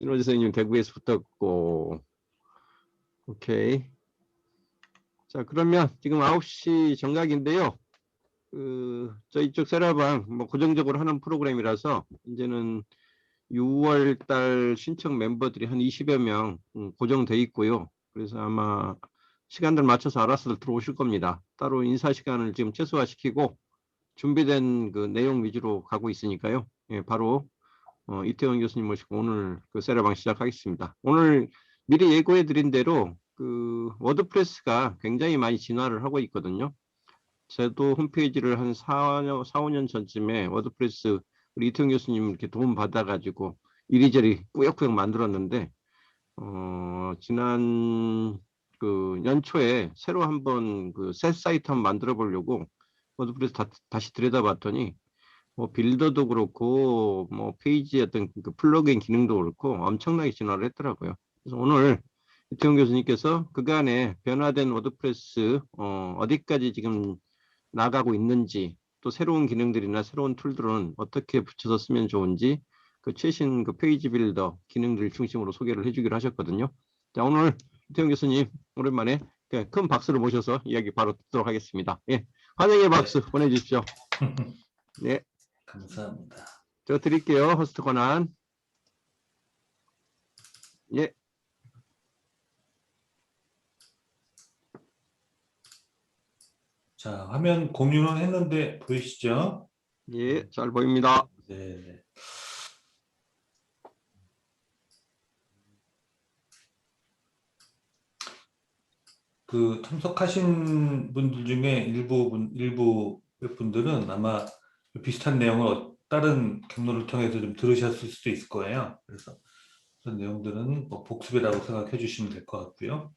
신호재 선생님 대구에서 붙었고, 오케이. 자, 그러면 지금 9시 정각인데요. 저희 쪽 세라방 뭐 고정적으로 하는 프로그램이라서 이제는 6월 달 신청 멤버들이 한 20여 명 고정돼 있고요. 그래서 아마 시간들 맞춰서 알아서 들어오실 겁니다. 따로 인사 시간을 지금 최소화시키고 준비된 그 내용 위주로 가고 있으니까요. 예, 바로 이태원 교수님 모시고 오늘 그 세라방 시작하겠습니다. 오늘 미리 예고해 드린 대로 그 워드프레스가 굉장히 많이 진화를 하고 있거든요. 저도 홈페이지를 한 4, 5년 전쯤에 워드프레스 우리 이태원 교수님 이렇게 도움 받아가지고 이리저리 꾸역꾸역 만들었는데, 지난 그 연초에 새로 한번 그 새 사이트 한번 만들어 보려고 워드프레스 다시 들여다봤더니 뭐 빌더도 그렇고 뭐 페이지 어떤 그 플러그인 기능도 그렇고 엄청나게 진화를 했더라고요. 그래서 오늘 이태원 교수님께서 그간에 변화된 워드프레스 어디까지 지금 나가고 있는지, 또 새로운 기능들이나 새로운 툴들은 어떻게 붙여서 쓰면 좋은지 그 최신 그 페이지 빌더 기능들 중심으로 소개를 해주기로 하셨거든요. 자, 오늘 이태원 교수님 오랜만에 큰 박수를 모셔서 이야기 바로 듣도록 하겠습니다. 예, 환영의 박수 보내주십시오. 네. 감사합니다. 저 드릴게요. 호스트 권한. 예. 자, 화면 공유는 했는데 보이시죠? 예, 잘 보입니다. 네. 그 참석하신 분들 중에 일부 분들은 아마 비슷한 내용을 다른 경로를 통해서 좀 들으셨을 수도 있을 거예요. 그래서 그런 내용들은 뭐 복습이라고 생각해 주시면 될 것 같고요.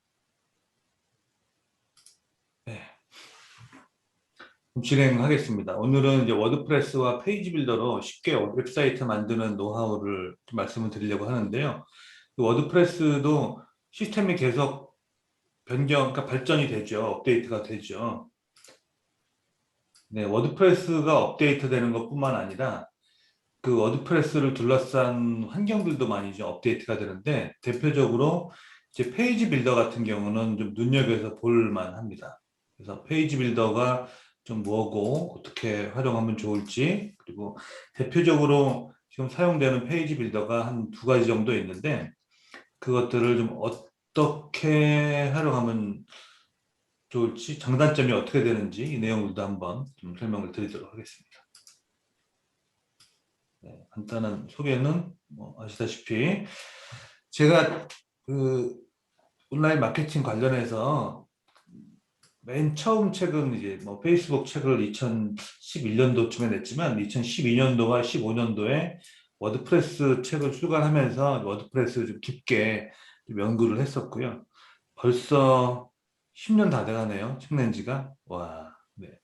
네. 진행하겠습니다. 오늘은 이제 워드프레스와 페이지 빌더로 쉽게 웹사이트 만드는 노하우를 좀 말씀을 드리려고 하는데요. 워드프레스도 시스템이 계속 그러니까 발전이 되죠. 업데이트가 되죠. 네, 워드프레스가 업데이트 되는 것뿐만 아니라 그 워드프레스를 둘러싼 환경들도 많이 좀 업데이트가 되는데, 대표적으로 이제 페이지 빌더 같은 경우는 좀 눈여겨서 볼만 합니다. 그래서 페이지 빌더가 좀 뭐고 어떻게 활용하면 좋을지, 그리고 대표적으로 지금 사용되는 페이지 빌더가 한 2가지 정도 있는데, 그것들을 좀 어떻게 활용하면 좋을지, 장단점이 어떻게 되는지 이 내용들도 한번 좀 설명을 드리도록 하겠습니다. 네, 간단한 소개는 뭐 아시다시피 제가 그 온라인 마케팅 관련해서 맨 처음 책은 이제 뭐 페이스북 책을 2011년도쯤에 냈지만 2012년도와 15년도에 워드프레스 책을 출간하면서 워드프레스를 좀 깊게 좀 연구를 했었고요. 벌써 10년 다 돼가네요. 책 낸 지가. 와, 네.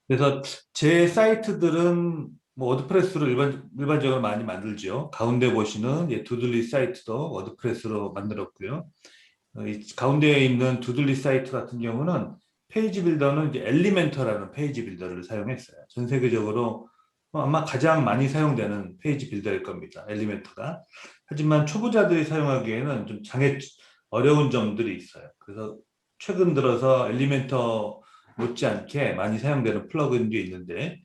그래서 제 사이트들은 뭐 워드프레스로 일반적으로 많이 만들죠. 가운데 보시는 두들리 사이트도 워드프레스로 만들었고요. 이 가운데에 있는 두들리 사이트 같은 경우는 페이지 빌더는 이제 엘리멘터라는 페이지 빌더를 사용했어요. 전 세계적으로 아마 가장 많이 사용되는 페이지 빌더일 겁니다. 엘리멘터가. 하지만 초보자들이 사용하기에는 좀 어려운 점들이 있어요. 그래서 최근 들어서 엘리멘터 못지않게 많이 사용되는 플러그인도 있는데,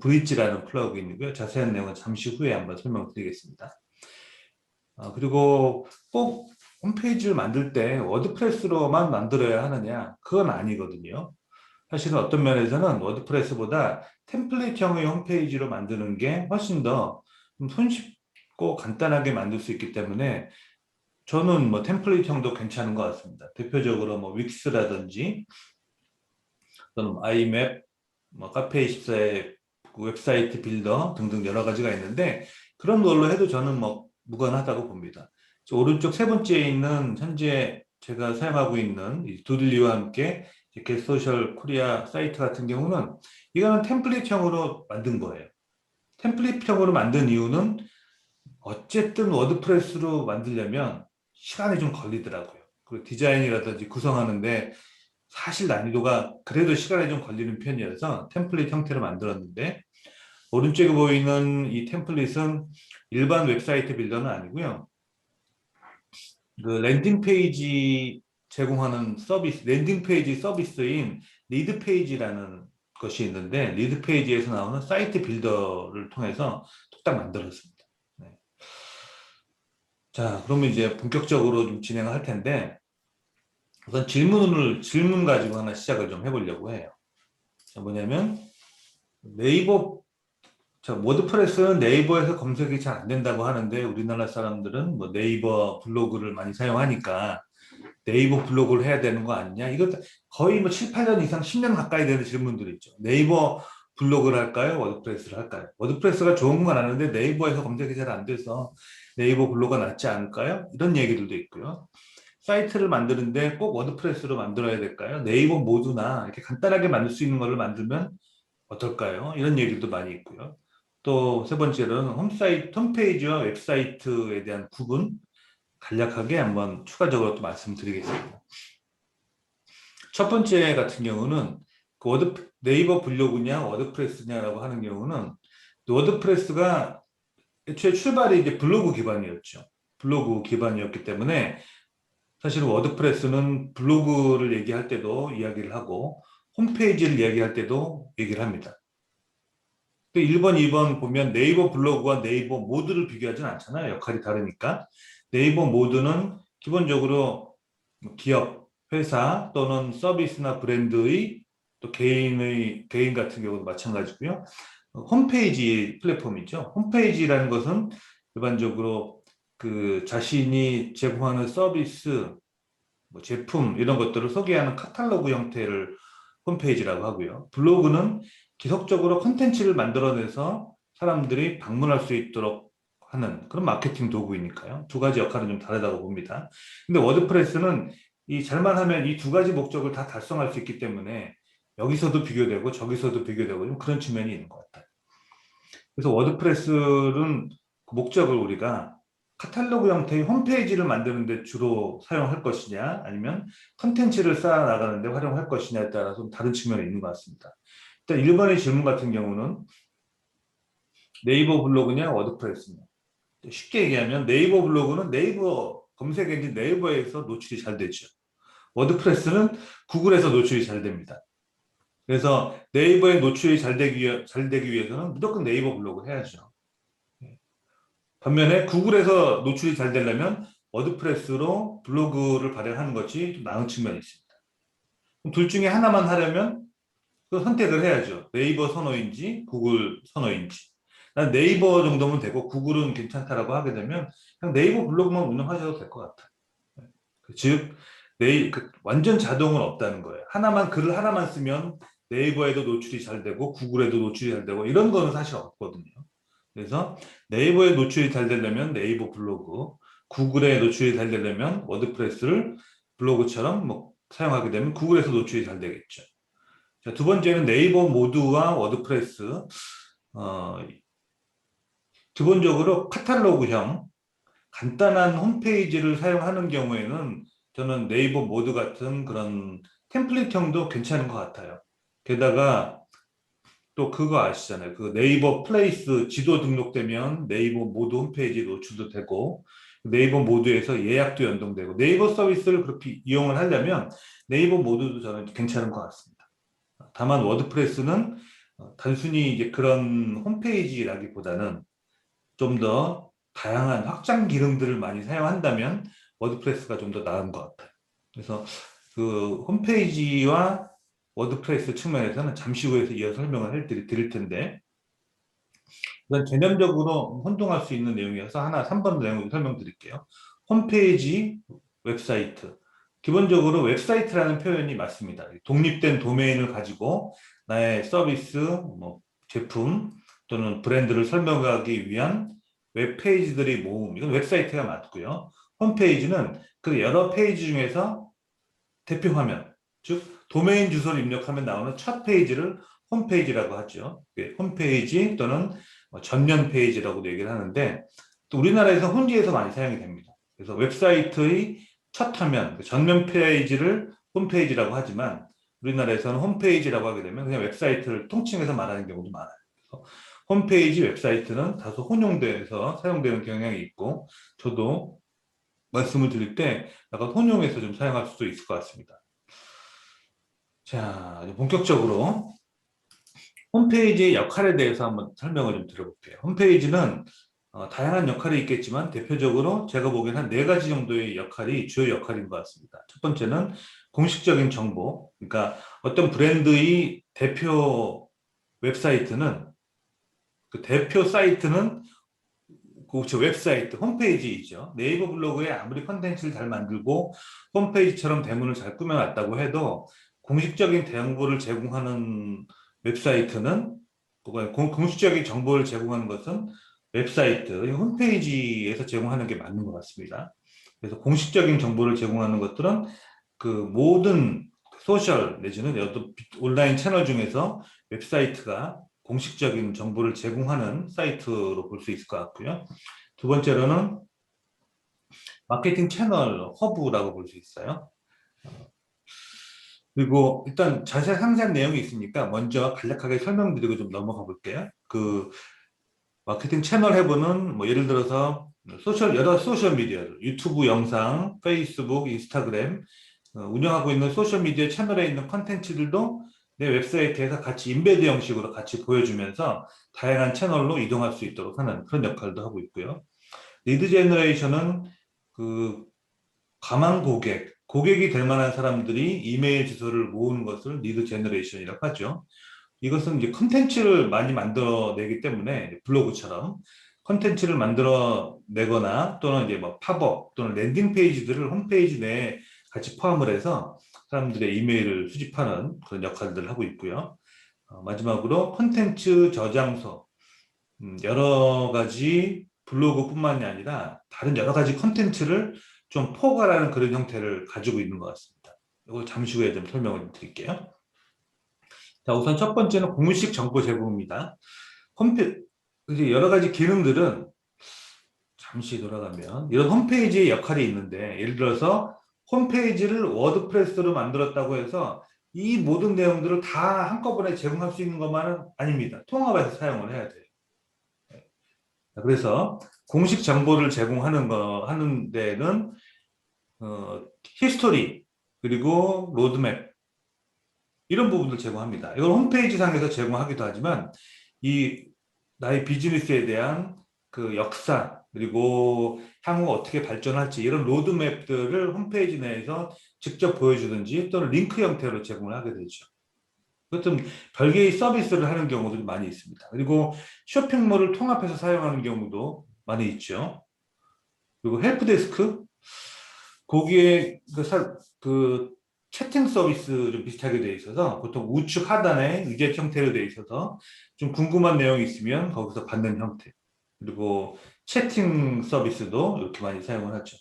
브릿지라는 플러그인이고요. 자세한 내용은 잠시 후에 한번 설명드리겠습니다. 그리고 꼭 홈페이지를 만들 때 워드프레스로만 만들어야 하느냐? 그건 아니거든요. 사실은 어떤 면에서는 워드프레스보다 템플릿형의 홈페이지로 만드는 게 훨씬 더 손쉽고 간단하게 만들 수 있기 때문에 저는 뭐 템플릿형도 괜찮은 것 같습니다. 대표적으로 뭐 윅스라든지 또는 아이맵, 뭐 카페24의 웹사이트 빌더 등등 여러 가지가 있는데, 그런 걸로 해도 저는 뭐 무관하다고 봅니다. 오른쪽 세 번째에 있는 현재 제가 사용하고 있는 이 두들리와 함께 겟소셜 코리아 사이트 같은 경우는 이거는 템플릿형으로 만든 거예요. 템플릿형으로 만든 이유는 어쨌든 워드프레스로 만들려면 시간이 좀 걸리더라고요. 그리고 디자인이라든지 구성하는데 사실 난이도가 그래도 시간이 좀 걸리는 편이어서 템플릿 형태로 만들었는데, 오른쪽에 보이는 이 템플릿은 일반 웹사이트 빌더는 아니고요. 그 랜딩 페이지 제공하는 서비스, 랜딩 페이지 서비스인 리드 페이지라는 것이 있는데, 리드 페이지에서 나오는 사이트 빌더를 통해서 뚝딱 만들었습니다. 네. 자, 그러면 이제 본격적으로 좀 진행을 할 텐데, 우선 질문 가지고 하나 시작을 좀 해보려고 해요. 자, 뭐냐면, 워드프레스는 네이버에서 검색이 잘 안 된다고 하는데, 우리나라 사람들은 뭐 네이버 블로그를 많이 사용하니까 네이버 블로그를 해야 되는 거 아니냐? 이거 거의 뭐 7, 8년 이상 10년 가까이 되는 질문들이 있죠. 네이버 블로그를 할까요? 워드프레스를 할까요? 워드프레스가 좋은 건 아는데 네이버에서 검색이 잘 안 돼서 네이버 블로그가 낫지 않을까요? 이런 얘기들도 있고요. 사이트를 만드는데 꼭 워드프레스로 만들어야 될까요? 네이버 모두나 이렇게 간단하게 만들 수 있는 거를 만들면 어떨까요? 이런 얘기도 많이 있고요. 또 세 번째로는 홈페이지와 웹사이트에 대한 구분, 간략하게 한번 추가적으로 또 말씀드리겠습니다. 첫 번째 같은 경우는 네이버 블로그냐 워드프레스냐라고 하는 경우는, 워드프레스가 애초에 출발이 이제 블로그 기반이었죠. 블로그 기반이었기 때문에 사실 워드프레스는 블로그를 얘기할 때도 이야기를 하고 홈페이지를 이야기할 때도 얘기를 합니다. 1번, 2번 보면 네이버 블로그와 네이버 모드를 비교하지는 않잖아요. 역할이 다르니까. 네이버 모드는 기본적으로 기업, 회사 또는 서비스나 브랜드의 또 개인 같은 경우도 마찬가지고요. 홈페이지 플랫폼이죠. 홈페이지라는 것은 일반적으로 그 자신이 제공하는 서비스, 뭐 제품 이런 것들을 소개하는 카탈로그 형태를 홈페이지라고 하고요. 블로그는 지속적으로 콘텐츠를 만들어내서 사람들이 방문할 수 있도록 하는 그런 마케팅 도구이니까요. 두 가지 역할은 좀 다르다고 봅니다. 근데 워드프레스는 잘만 하면 이 두 가지 목적을 다 달성할 수 있기 때문에 여기서도 비교되고 저기서도 비교되고 좀 그런 측면이 있는 것 같아요. 그래서 워드프레스는 그 목적을 우리가 카탈로그 형태의 홈페이지를 만드는 데 주로 사용할 것이냐, 아니면 컨텐츠를 쌓아 나가는 데 활용할 것이냐에 따라서 좀 다른 측면이 있는 것 같습니다. 일단 1번의 질문 같은 경우는 네이버 블로그냐 워드프레스냐. 쉽게 얘기하면 네이버 블로그는 네이버 검색 엔진 네이버에서 노출이 잘 되죠. 워드프레스는 구글에서 노출이 잘 됩니다. 그래서 네이버에 노출이 잘 되기 위해서는 무조건 네이버 블로그 해야죠. 반면에 구글에서 노출이 잘 되려면 워드프레스로 블로그를 발행하는 것이 좀 나은 측면이 있습니다. 둘 중에 하나만 하려면 그 선택을 해야죠. 네이버 선호인지 구글 선호인지. 난 네이버 정도면 되고 구글은 괜찮다라고 하게 되면 그냥 네이버 블로그만 운영하셔도 될 것 같아요. 즉 완전 자동은 없다는 거예요. 글을 하나만 쓰면 네이버에도 노출이 잘 되고 구글에도 노출이 잘 되고 이런 거는 사실 없거든요. 그래서 네이버에 노출이 잘 되려면 네이버 블로그, 구글에 노출이 잘 되려면 워드프레스를 블로그처럼 뭐 사용하게 되면 구글에서 노출이 잘 되겠죠. 자, 두 번째는 네이버 모드와 워드프레스. 기본적으로 카탈로그형 간단한 홈페이지를 사용하는 경우에는 저는 네이버 모드 같은 그런 템플릿형도 괜찮은 것 같아요. 게다가 또 그거 아시잖아요. 그 네이버 플레이스 지도 등록되면 네이버 모드 홈페이지에 노출도 되고 네이버 모드에서 예약도 연동되고 네이버 서비스를 그렇게 이용을 하려면 네이버 모드도 저는 괜찮은 것 같습니다. 다만 워드프레스는 단순히 이제 그런 홈페이지라기보다는 좀 더 다양한 확장 기능들을 많이 사용한다면 워드프레스가 좀 더 나은 것 같아요. 그래서 그 홈페이지와 워드프레스 측면에서는 잠시 후에 이어서 설명을 드릴 텐데, 이건 개념적으로 혼동할 수 있는 내용이어서 하나 3번 내용을 설명드릴게요. 홈페이지, 웹사이트. 기본적으로 웹사이트라는 표현이 맞습니다. 독립된 도메인을 가지고 나의 서비스, 뭐 제품 또는 브랜드를 설명하기 위한 웹페이지들의 모음. 이건 웹사이트가 맞고요. 홈페이지는 그 여러 페이지 중에서 대표 화면, 즉 도메인 주소를 입력하면 나오는 첫 페이지를 홈페이지라고 하죠. 홈페이지 또는 전면 페이지라고도 얘기를 하는데, 또 우리나라에서 혼지에서 많이 사용이 됩니다. 그래서 웹사이트의 첫 화면, 전면 페이지를 홈페이지라고 하지만 우리나라에서는 홈페이지라고 하게 되면 그냥 웹사이트를 통칭해서 말하는 경우도 많아요. 그래서 홈페이지, 웹사이트는 다소 혼용돼서 사용되는 경향이 있고 저도 말씀을 드릴 때 약간 혼용해서 좀 사용할 수도 있을 것 같습니다. 자, 이제 본격적으로 홈페이지의 역할에 대해서 한번 설명을 좀 드려볼게요. 홈페이지는 다양한 역할이 있겠지만 대표적으로 제가 보기엔 한 4가지 정도의 역할이 주요 역할인 것 같습니다. 첫 번째는 공식적인 정보, 그러니까 어떤 브랜드의 대표 웹사이트는 그 대표 사이트는 그 웹사이트, 홈페이지이죠. 네이버 블로그에 아무리 컨텐츠를 잘 만들고 홈페이지처럼 대문을 잘 꾸며놨다고 해도 공식적인 정보를 제공하는 웹사이트는 공식적인 정보를 제공하는 것은 웹사이트, 홈페이지에서 제공하는 게 맞는 것 같습니다. 그래서 공식적인 정보를 제공하는 것들은 그 모든 소셜 내지는 어떤 온라인 채널 중에서 웹사이트가 공식적인 정보를 제공하는 사이트로 볼 수 있을 것 같고요. 두 번째로는 마케팅 채널 허브라고 볼 수 있어요. 그리고 일단 자세히 상세한 내용이 있으니까 먼저 간략하게 설명드리고 좀 넘어가 볼게요. 그 마케팅 채널 허브는 뭐 예를 들어서 여러 소셜 미디어, 유튜브 영상, 페이스북, 인스타그램 운영하고 있는 소셜 미디어 채널에 있는 컨텐츠들도 내 웹사이트에서 같이 인베드 형식으로 같이 보여주면서 다양한 채널로 이동할 수 있도록 하는 그런 역할도 하고 있고요. 리드 제너레이션은 그 가망 고객이 될 만한 사람들이 이메일 주소를 모으는 것을 리드 제너레이션이라고 하죠. 이것은 이제 컨텐츠를 많이 만들어내기 때문에 블로그처럼 컨텐츠를 만들어내거나 또는 이제 뭐 팝업 또는 랜딩 페이지들을 홈페이지 내에 같이 포함을 해서 사람들의 이메일을 수집하는 그런 역할들을 하고 있고요. 마지막으로 콘텐츠 저장소, 여러 가지 블로그뿐만이 아니라 다른 여러 가지 콘텐츠를 좀 포괄하는 그런 형태를 가지고 있는 것 같습니다. 이걸 잠시 후에 좀 설명을 드릴게요. 자, 우선 첫 번째는 공식 정보 제공입니다. 이제 여러 가지 기능들은 잠시 돌아가면 이런 홈페이지의 역할이 있는데 예를 들어서 홈페이지를 워드프레스로 만들었다고 해서 이 모든 내용들을 다 한꺼번에 제공할 수 있는 것만은 아닙니다. 통합해서 사용을 해야 돼요. 그래서 공식 정보를 하는 데는 히스토리 그리고 로드맵 이런 부분을 제공합니다. 이걸 홈페이지 상에서 제공하기도 하지만 이 나의 비즈니스에 대한 그 역사 그리고 향후 어떻게 발전할지 이런 로드맵들을 홈페이지 내에서 직접 보여주든지 또는 링크 형태로 제공을 하게 되죠. 그것은 별개의 서비스를 하는 경우도 많이 있습니다. 그리고 쇼핑몰을 통합해서 사용하는 경우도 많이 있죠. 그리고 헬프데스크 거기에 그 채팅 서비스 좀 비슷하게 되어 있어서 보통 우측 하단에 위젯 형태로 되어 있어서 좀 궁금한 내용이 있으면 거기서 받는 형태. 그리고 채팅 서비스도 이렇게 많이 사용을 하죠.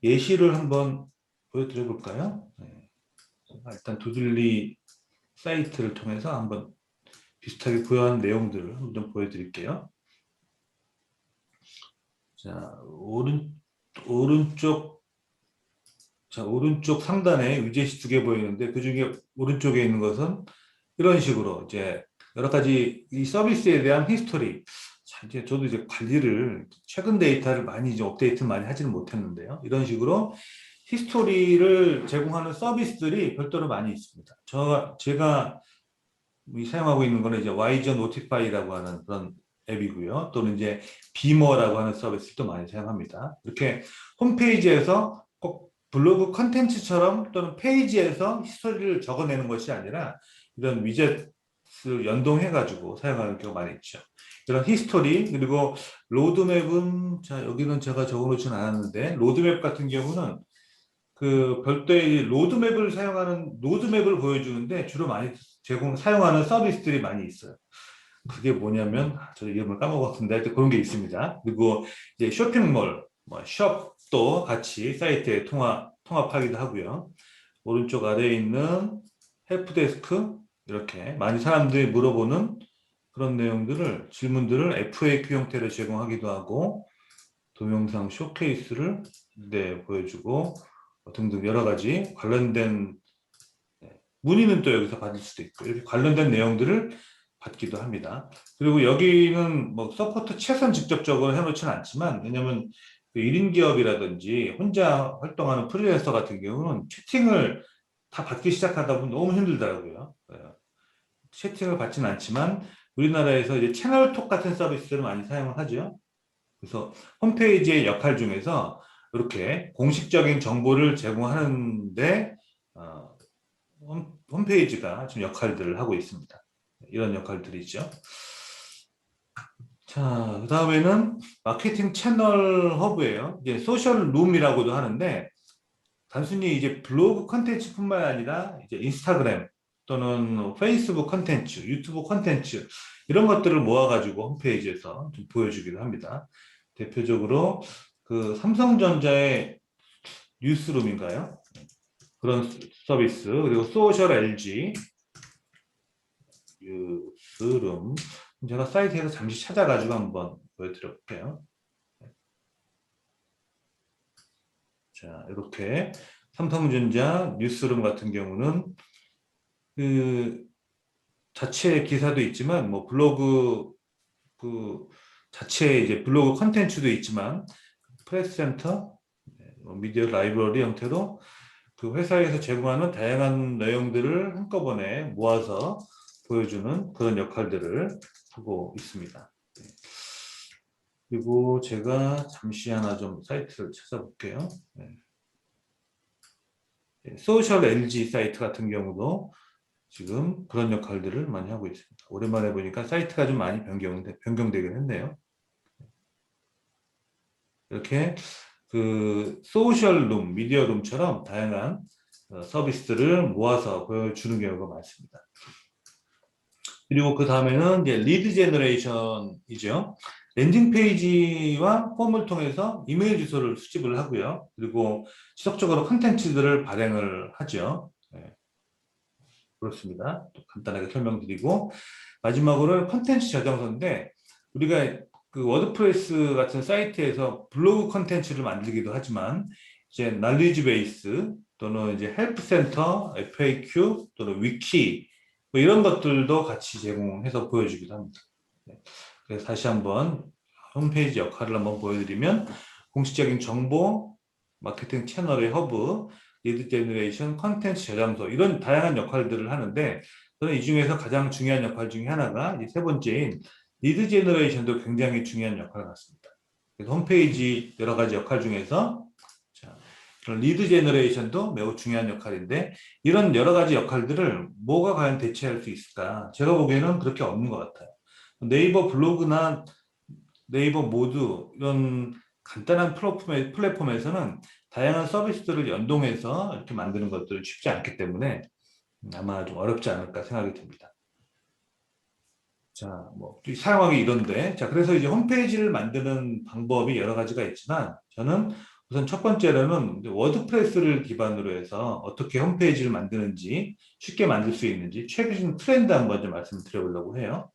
예시를 한번 보여드려 볼까요? 네. 일단 두들리 사이트를 통해서 한번 비슷하게 부여한 내용들을 한번 좀 보여드릴게요. 자, 오른쪽 오른쪽 상단에 위젯이 2개 보이는데 그 중에 오른쪽에 있는 것은 이런 식으로 이제 여러 가지 이 서비스에 대한 히스토리. 자, 이제 저도 이제 관리를 최근 데이터를 많이 이제 업데이트 많이 하지는 못했는데요. 이런 식으로 히스토리를 제공하는 서비스들이 별도로 많이 있습니다. 제가 사용하고 있는 거는 이제 와이저 노티파이라고 하는 그런 앱이고요. 또는 이제 비머라고 하는 서비스도 많이 사용합니다. 이렇게 홈페이지에서 꼭 블로그 컨텐츠처럼 또는 페이지에서 히스토리를 적어내는 것이 아니라 이런 위젯을 연동해가지고 사용하는 경우가 많이 있죠. 이런 히스토리 그리고 로드맵은 자 여기는 제가 적어놓지는 않았는데 로드맵 같은 경우는 그 별도의 로드맵을 보여주는데 주로 많이 사용하는 서비스들이 많이 있어요. 그게 뭐냐면 저 이름을 까먹었는데 하여튼 그런 게 있습니다. 그리고 이제 쇼핑몰, 뭐 숍도 같이 사이트에 통합하기도 하고요. 오른쪽 아래에 있는 헬프데스크 이렇게 많이 사람들이 물어보는 그런 질문들을 FAQ 형태로 제공하기도 하고 동영상 쇼케이스를 보여주고 등등 여러 가지 관련된 문의는 또 여기서 받을 수도 있고 이렇게 관련된 내용들을 받기도 합니다. 그리고 여기는 뭐 서포트 최선 직접적으로 해놓지는 않지만, 왜냐면 그 1인 기업이라든지 혼자 활동하는 프리랜서 같은 경우는 채팅을 다 받기 시작하다 보면 너무 힘들더라고요. 채팅을 받지는 않지만 우리나라에서 이제 채널톡 같은 서비스를 많이 사용을 하죠. 그래서 홈페이지의 역할 중에서 이렇게 공식적인 정보를 제공하는데 홈페이지가 좀 역할들을 하고 있습니다. 이런 역할들이죠. 자, 그 다음에는 마케팅 채널 허브예요. 이제 소셜 룸이라고도 하는데, 단순히 이제 블로그 컨텐츠뿐만 아니라 이제 인스타그램 또는 페이스북 컨텐츠, 유튜브 컨텐츠 이런 것들을 모아가지고 홈페이지에서 좀 보여주기도 합니다. 대표적으로 그 삼성전자의 뉴스룸인가요? 그런 서비스, 그리고 소셜 LG 뉴스룸. 제가 사이트에서 잠시 찾아가지고 한번 보여드려 볼게요. 자, 이렇게 삼성전자 뉴스룸 같은 경우는 그 자체 기사도 있지만 뭐 블로그 그 자체 이제 블로그 컨텐츠도 있지만 프레스센터, 미디어 라이브러리 형태로 그 회사에서 제공하는 다양한 내용들을 한꺼번에 모아서 보여주는 그런 역할들을 하고 있습니다. 그리고 제가 잠시 하나 좀 사이트를 찾아볼게요. 소셜 LG 사이트 같은 경우도 지금 그런 역할들을 많이 하고 있습니다. 오랜만에 보니까 사이트가 좀 많이 변경되긴 했네요. 이렇게 그 소셜룸, 미디어룸처럼 다양한 서비스들을 모아서 보여주는 경우가 많습니다. 그리고 그 다음에는 이제 리드 제너레이션이죠. 랜딩 페이지와 폼을 통해서 이메일 주소를 수집을 하고요. 그리고 지속적으로 컨텐츠들을 발행을 하죠. 네. 그렇습니다. 또 간단하게 설명드리고, 마지막으로 컨텐츠 저장소인데, 우리가 그 워드프레스 같은 사이트에서 블로그 컨텐츠를 만들기도 하지만, 이제 날리지 베이스 또는 이제 헬프센터, FAQ 또는 위키 뭐 이런 것들도 같이 제공해서 보여주기도 합니다. 그래서 다시 한번 홈페이지 역할을 한번 보여드리면, 공식적인 정보, 마케팅 채널의 허브, 리드 제너레이션, 컨텐츠 저장소 이런 다양한 역할들을 하는데, 저는 이 중에서 가장 중요한 역할 중에 하나가 세 번째인 리드 제너레이션도 굉장히 중요한 역할을 갖습니다. 그래서 홈페이지 여러 가지 역할 중에서 그런 리드 제너레이션도 매우 중요한 역할인데, 이런 여러 가지 역할들을 뭐가 과연 대체할 수 있을까? 제가 보기에는 그렇게 없는 것 같아요. 네이버 블로그나 네이버 모두 이런 간단한 플랫폼에서는 다양한 서비스들을 연동해서 이렇게 만드는 것들은 쉽지 않기 때문에 아마 좀 어렵지 않을까 생각이 듭니다. 자, 뭐 사용하기 이런데, 자, 그래서 이제 홈페이지를 만드는 방법이 여러 가지가 있지만, 저는 우선 첫 번째로는 워드프레스를 기반으로 해서 어떻게 홈페이지를 만드는지, 쉽게 만들 수 있는지 최근 트렌드 한번 좀 말씀드려보려고 해요.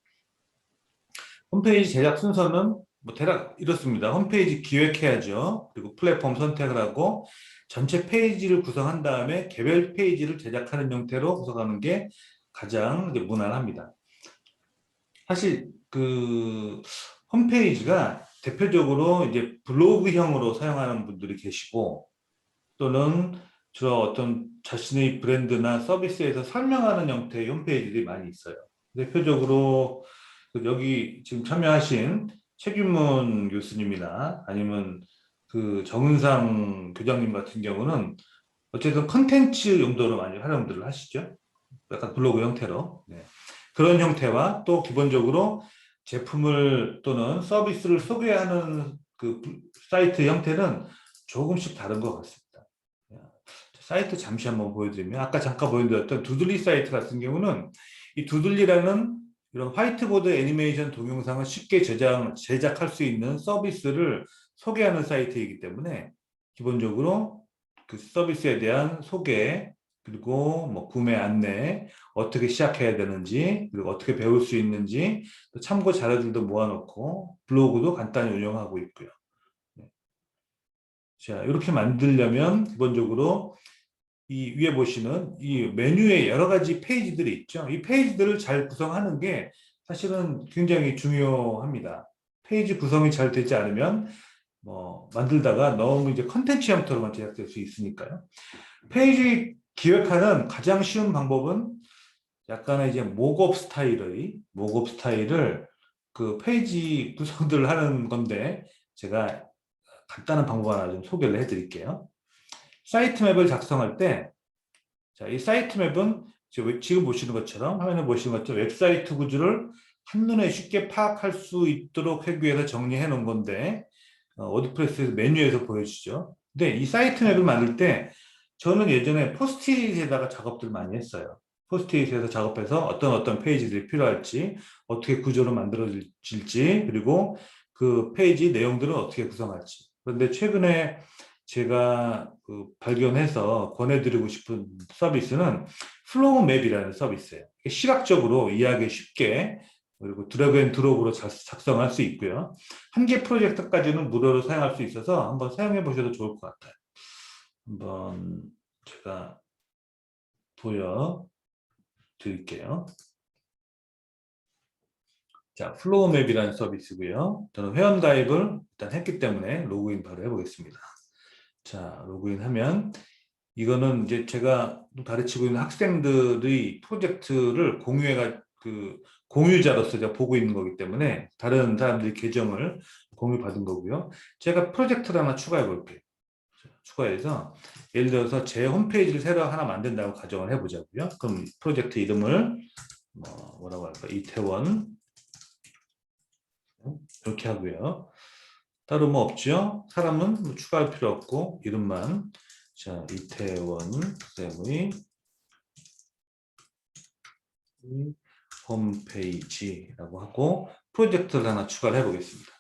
홈페이지 제작 순서는 뭐 대략 이렇습니다. 홈페이지 기획해야죠. 그리고 플랫폼 선택을 하고 전체 페이지를 구성한 다음에 개별 페이지를 제작하는 형태로 구성하는 게 가장 이제 무난합니다. 사실 그 홈페이지가 대표적으로 이제 블로그형으로 사용하는 분들이 계시고, 또는 주로 어떤 자신의 브랜드나 서비스에서 설명하는 형태의 홈페이지들이 많이 있어요. 대표적으로 여기 지금 참여하신 최규문 교수님이나 아니면 그 정은상 교장님 같은 경우는 어쨌든 컨텐츠 용도로 많이 활용들을 하시죠. 약간 블로그 형태로. 네. 그런 형태와 또 기본적으로 제품을 또는 서비스를 소개하는 그 사이트 형태는 조금씩 다른 것 같습니다. 사이트 잠시 한번 보여드리면, 아까 잠깐 보여드렸던 두들리 사이트 같은 경우는 이 두들리라는 이런 화이트보드 애니메이션 동영상을 쉽게 제작할 수 있는 서비스를 소개하는 사이트이기 때문에 기본적으로 그 서비스에 대한 소개, 그리고 뭐 구매 안내, 어떻게 시작해야 되는지, 그리고 어떻게 배울 수 있는지, 또 참고 자료들도 모아놓고 블로그도 간단히 운영하고 있고요. 자, 이렇게 만들려면 기본적으로 이 위에 보시는 이 메뉴에 여러 가지 페이지들이 있죠. 이 페이지들을 잘 구성하는 게 사실은 굉장히 중요합니다. 페이지 구성이 잘 되지 않으면 뭐 만들다가 너무 이제 컨텐츠 형태로만 제작될 수 있으니까요. 페이지 기획하는 가장 쉬운 방법은 약간의 이제 목업 스타일을 그 페이지 구성들을 하는 건데 제가 간단한 방법 하나 좀 소개를 해드릴게요. 사이트 맵을 작성할 때, 자, 이 사이트 맵은 지금 보시는 것처럼 화면에 보시는 것처럼 웹사이트 구조를 한눈에 쉽게 파악할 수 있도록 하기 위해서 정리해 놓은 건데 워드프레스 메뉴에서 보여주죠. 근데 이 사이트 맵을 만들 때 저는 예전에 포스트잇에다가 작업들 많이 했어요. 포스트잇에서 작업해서 어떤 페이지들이 필요할지, 어떻게 구조로 만들어질지, 그리고 그 페이지 내용들은 어떻게 구성할지. 그런데 최근에 제가 발견해서 권해드리고 싶은 서비스는 플로우 맵이라는 서비스예요. 시각적으로 이해하기 쉽게 그리고 드래그 앤 드롭으로 작성할 수 있고요. 한 개 프로젝트까지는 무료로 사용할 수 있어서 한번 사용해 보셔도 좋을 것 같아요. 한번 제가 보여드릴게요. 자, 플로우 맵이라는 서비스고요. 저는 회원 가입을 일단 했기 때문에 로그인 바로 해보겠습니다. 자, 로그인하면 이거는 이제 제가 가르치고 있는 학생들의 프로젝트를 공유자로서 제가 보고 있는 거기 때문에 다른 사람들이 계정을 공유받은 거고요. 제가 프로젝트를 하나 추가해 볼게요. 추가해서 예를 들어서 제 홈페이지를 새로 하나 만든다고 가정을 해보자고요. 그럼 프로젝트 이름을 뭐라고 할까? 이태원 이렇게 하고요. 따로 뭐 없죠? 사람은 뭐 추가할 필요 없고 이름만 자 이태원 쌤의 홈페이지라고 하고 프로젝트를 하나 추가를 해보겠습니다.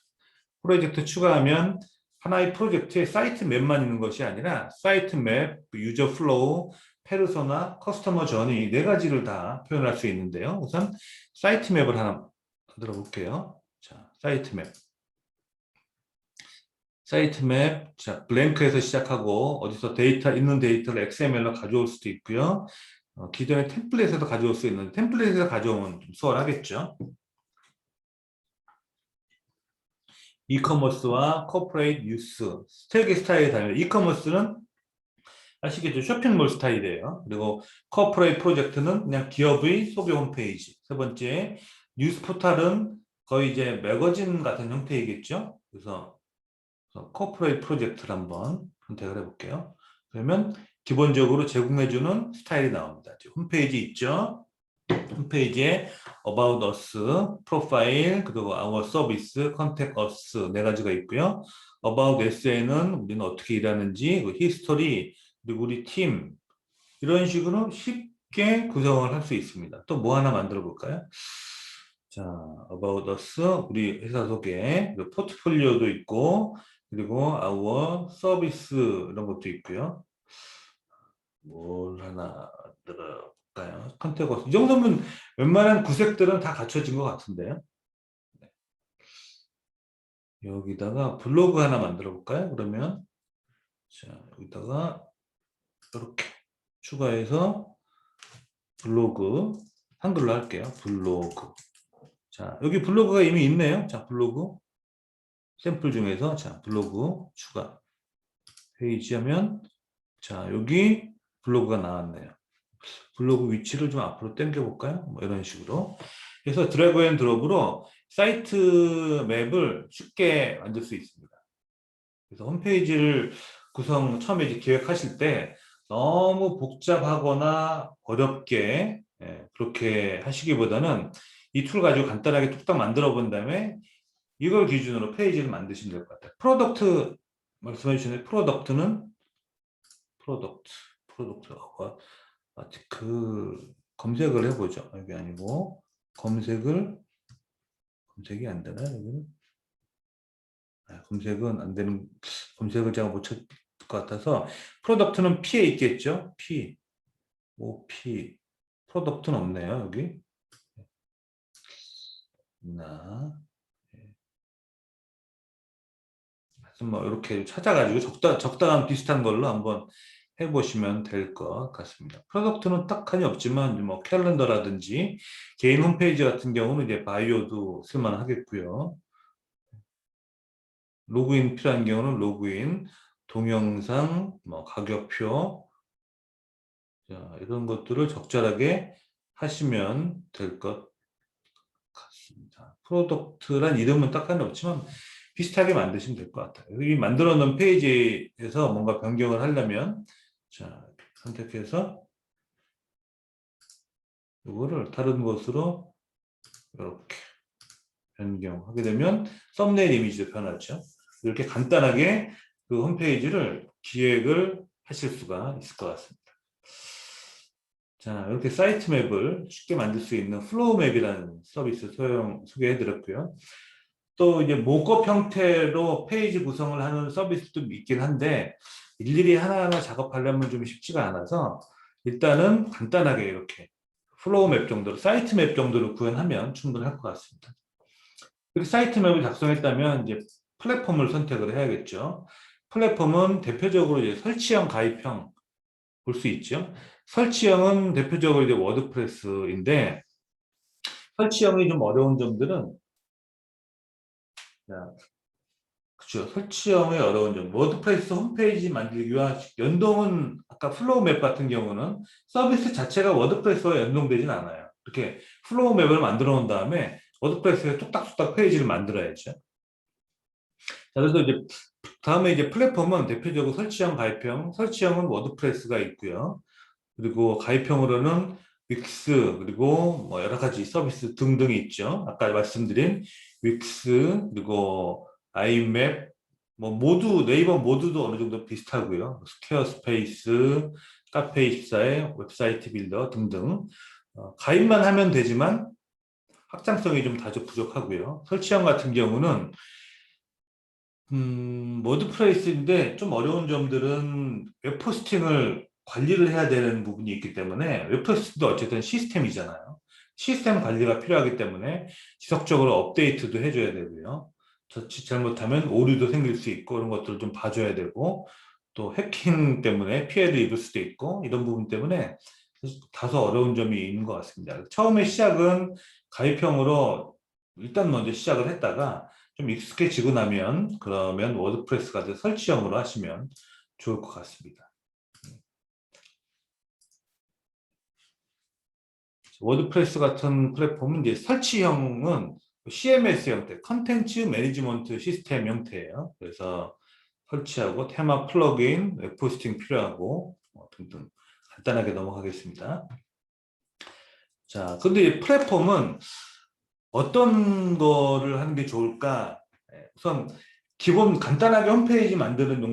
프로젝트 추가하면 하나의 프로젝트에 사이트 맵만 있는 것이 아니라 사이트 맵, 유저 플로우, 페르소나, 커스터머 저니 네 가지를 다 표현할 수 있는데요. 우선 사이트 맵을 하나 만들어 볼게요. 자, 사이트 맵. 사이트 맵, 자, 블랭크에서 시작하고 어디서 있는 데이터를 XML로 가져올 수도 있고요. 기존의 템플릿에서 가져올 수 있는데 템플릿에서 가져오면 좀 수월하겠죠. 이커머스와 코퍼레이트 유스 스테기 스타일이 다르면 이커머스는 아시겠죠? 쇼핑몰 스타일이에요. 그리고 코퍼레이트 프로젝트는 그냥 기업의 소개 홈페이지. 세 번째 뉴스 포탈은 거의 이제 매거진 같은 형태이겠죠. 그래서 코퍼레이트 프로젝트를 한번 선택을 해볼게요. 그러면 기본적으로 제공해주는 스타일이 나옵니다. 홈페이지 있죠? 홈페이지에 About Us, 프로파일, 그리고 Our Service, Contact Us 네 가지가 있고요. About S에는 우리는 어떻게 일하는지, 히스토리, 그리고 우리 팀 이런 식으로 쉽게 구성을 할 수 있습니다. 또 뭐 하나 만들어 볼까요? 자, About Us, 우리 회사 소개, 그리고 포트폴리오도 있고, 그리고 Our Service 이런 것도 있고요. 뭘 하나 들어볼까요? 컨테고스. 이 정도면 웬만한 구색들은 다 갖춰진 것 같은데요. 네. 여기다가 블로그 하나 만들어 볼까요? 그러면 자 여기다가 이렇게 추가해서 블로그 한글로 할게요. 블로그. 자 여기 블로그가 이미 있네요. 자 블로그 샘플 중에서 자 블로그 추가 페이지 하면 자 여기 블로그가 나왔네요. 블로그 위치를 좀 앞으로 당겨 볼까요? 뭐 이런 식으로. 그래서 드래그 앤 드롭으로 사이트 맵을 쉽게 만들 수 있습니다. 그래서 홈페이지를 처음에 이제 기획하실 때 너무 복잡하거나 어렵게 그렇게 하시기보다는 이 툴 가지고 간단하게 뚝딱 만들어 본 다음에 이걸 기준으로 페이지를 만드시면 될 것 같아요. 프로덕트 말씀해 주시는 프로덕트 검색을 해보죠. 여기 아니고 검색이 안 되나요? 여기는 검색은 안 되는 검색을 제가 못 찾을 것 같아서 프로덕트는 P에 있겠죠. P 프로덕트는 없네요. 여기 있나? 하여튼 뭐 이렇게 찾아가지고 적당한 비슷한 걸로 한번 해보시면 될 것 같습니다. 프로덕트는 딱하니 없지만 뭐 캘린더라든지 개인 홈페이지 같은 경우는 이제 바이오도 쓸만하겠고요. 로그인 필요한 경우는 로그인, 동영상, 뭐 가격표, 자, 이런 것들을 적절하게 하시면 될 것 같습니다. 프로덕트란 이름은 딱하니 없지만 비슷하게 만드시면 될 것 같아요. 이 만들어 놓은 페이지에서 뭔가 변경을 하려면 자, 선택해서 이거를 다른 것으로 이렇게 변경하게 되면 썸네일 이미지도 변하죠. 이렇게 간단하게 그 홈페이지를 기획을 하실 수가 있을 것 같습니다. 자, 이렇게 사이트 맵을 쉽게 만들 수 있는 플로우 맵이라는 서비스 소개해 드렸고요. 또 이제 모컵 형태로 페이지 구성을 하는 서비스도 있긴 한데 일일이 하나하나 작업하려면 좀 쉽지가 않아서 일단은 간단하게 이렇게 플로우 맵 정도로, 사이트 맵 정도로 구현하면 충분할 것 같습니다. 그리고 사이트 맵을 작성했다면 이제 플랫폼을 선택을 해야겠죠. 플랫폼은 대표적으로 이제 설치형, 가입형 볼 수 있죠. 설치형은 대표적으로 이제 워드프레스인데 설치형이 좀 어려운 점들은 그렇죠. 설치형의 어려운 점. 워드프레스 홈페이지 만들기와 연동은 아까 플로우 맵 같은 경우는 서비스 자체가 워드프레스와 연동되진 않아요. 이렇게 플로우 맵을 만들어 놓은 다음에 워드프레스에 뚝딱뚝딱 페이지를 만들어야죠. 자, 그래서 이제 다음에 이제 플랫폼은 대표적으로 설치형, 가입형. 설치형은 워드프레스가 있고요. 그리고 가입형으로는 윅스 그리고 뭐 여러 가지 서비스 등등이 있죠. 아까 말씀드린 윅스 그리고 아이맵 뭐 모두 네이버 모두도 어느 정도 비슷하고요. 스퀘어스페이스, 카페24의 웹사이트 빌더 등등 가입만 하면 되지만 확장성이 좀 다소 부족하고요. 설치형 같은 경우는 워드프레스인데 좀 어려운 점들은 웹호스팅을 관리를 해야 되는 부분이 있기 때문에 웹호스팅도 어쨌든 시스템이잖아요. 시스템 관리가 필요하기 때문에 지속적으로 업데이트도 해줘야 되고요. 자칫 잘못하면 오류도 생길 수 있고 이런 것들을 좀 봐줘야 되고 또 해킹 때문에 피해를 입을 수도 있고 이런 부분 때문에 다소 어려운 점이 있는 것 같습니다. 처음에 시작은 가입형으로 일단 먼저 시작을 했다가 좀 익숙해지고 나면 그러면 워드프레스 같은 설치형으로 하시면 좋을 것 같습니다. 워드프레스 같은 플랫폼은 이제 설치형은 CMS 형태, 컨텐츠 매니지먼트 시스템 형태예요. 그래서 설치하고 테마 플러그인, 웹호스팅 필요하고 등등 간단하게 넘어가겠습니다. 자, 근데 이 플랫폼은 어떤 거를 하는 게 좋을까? 우선 기본 간단하게 홈페이지 만드는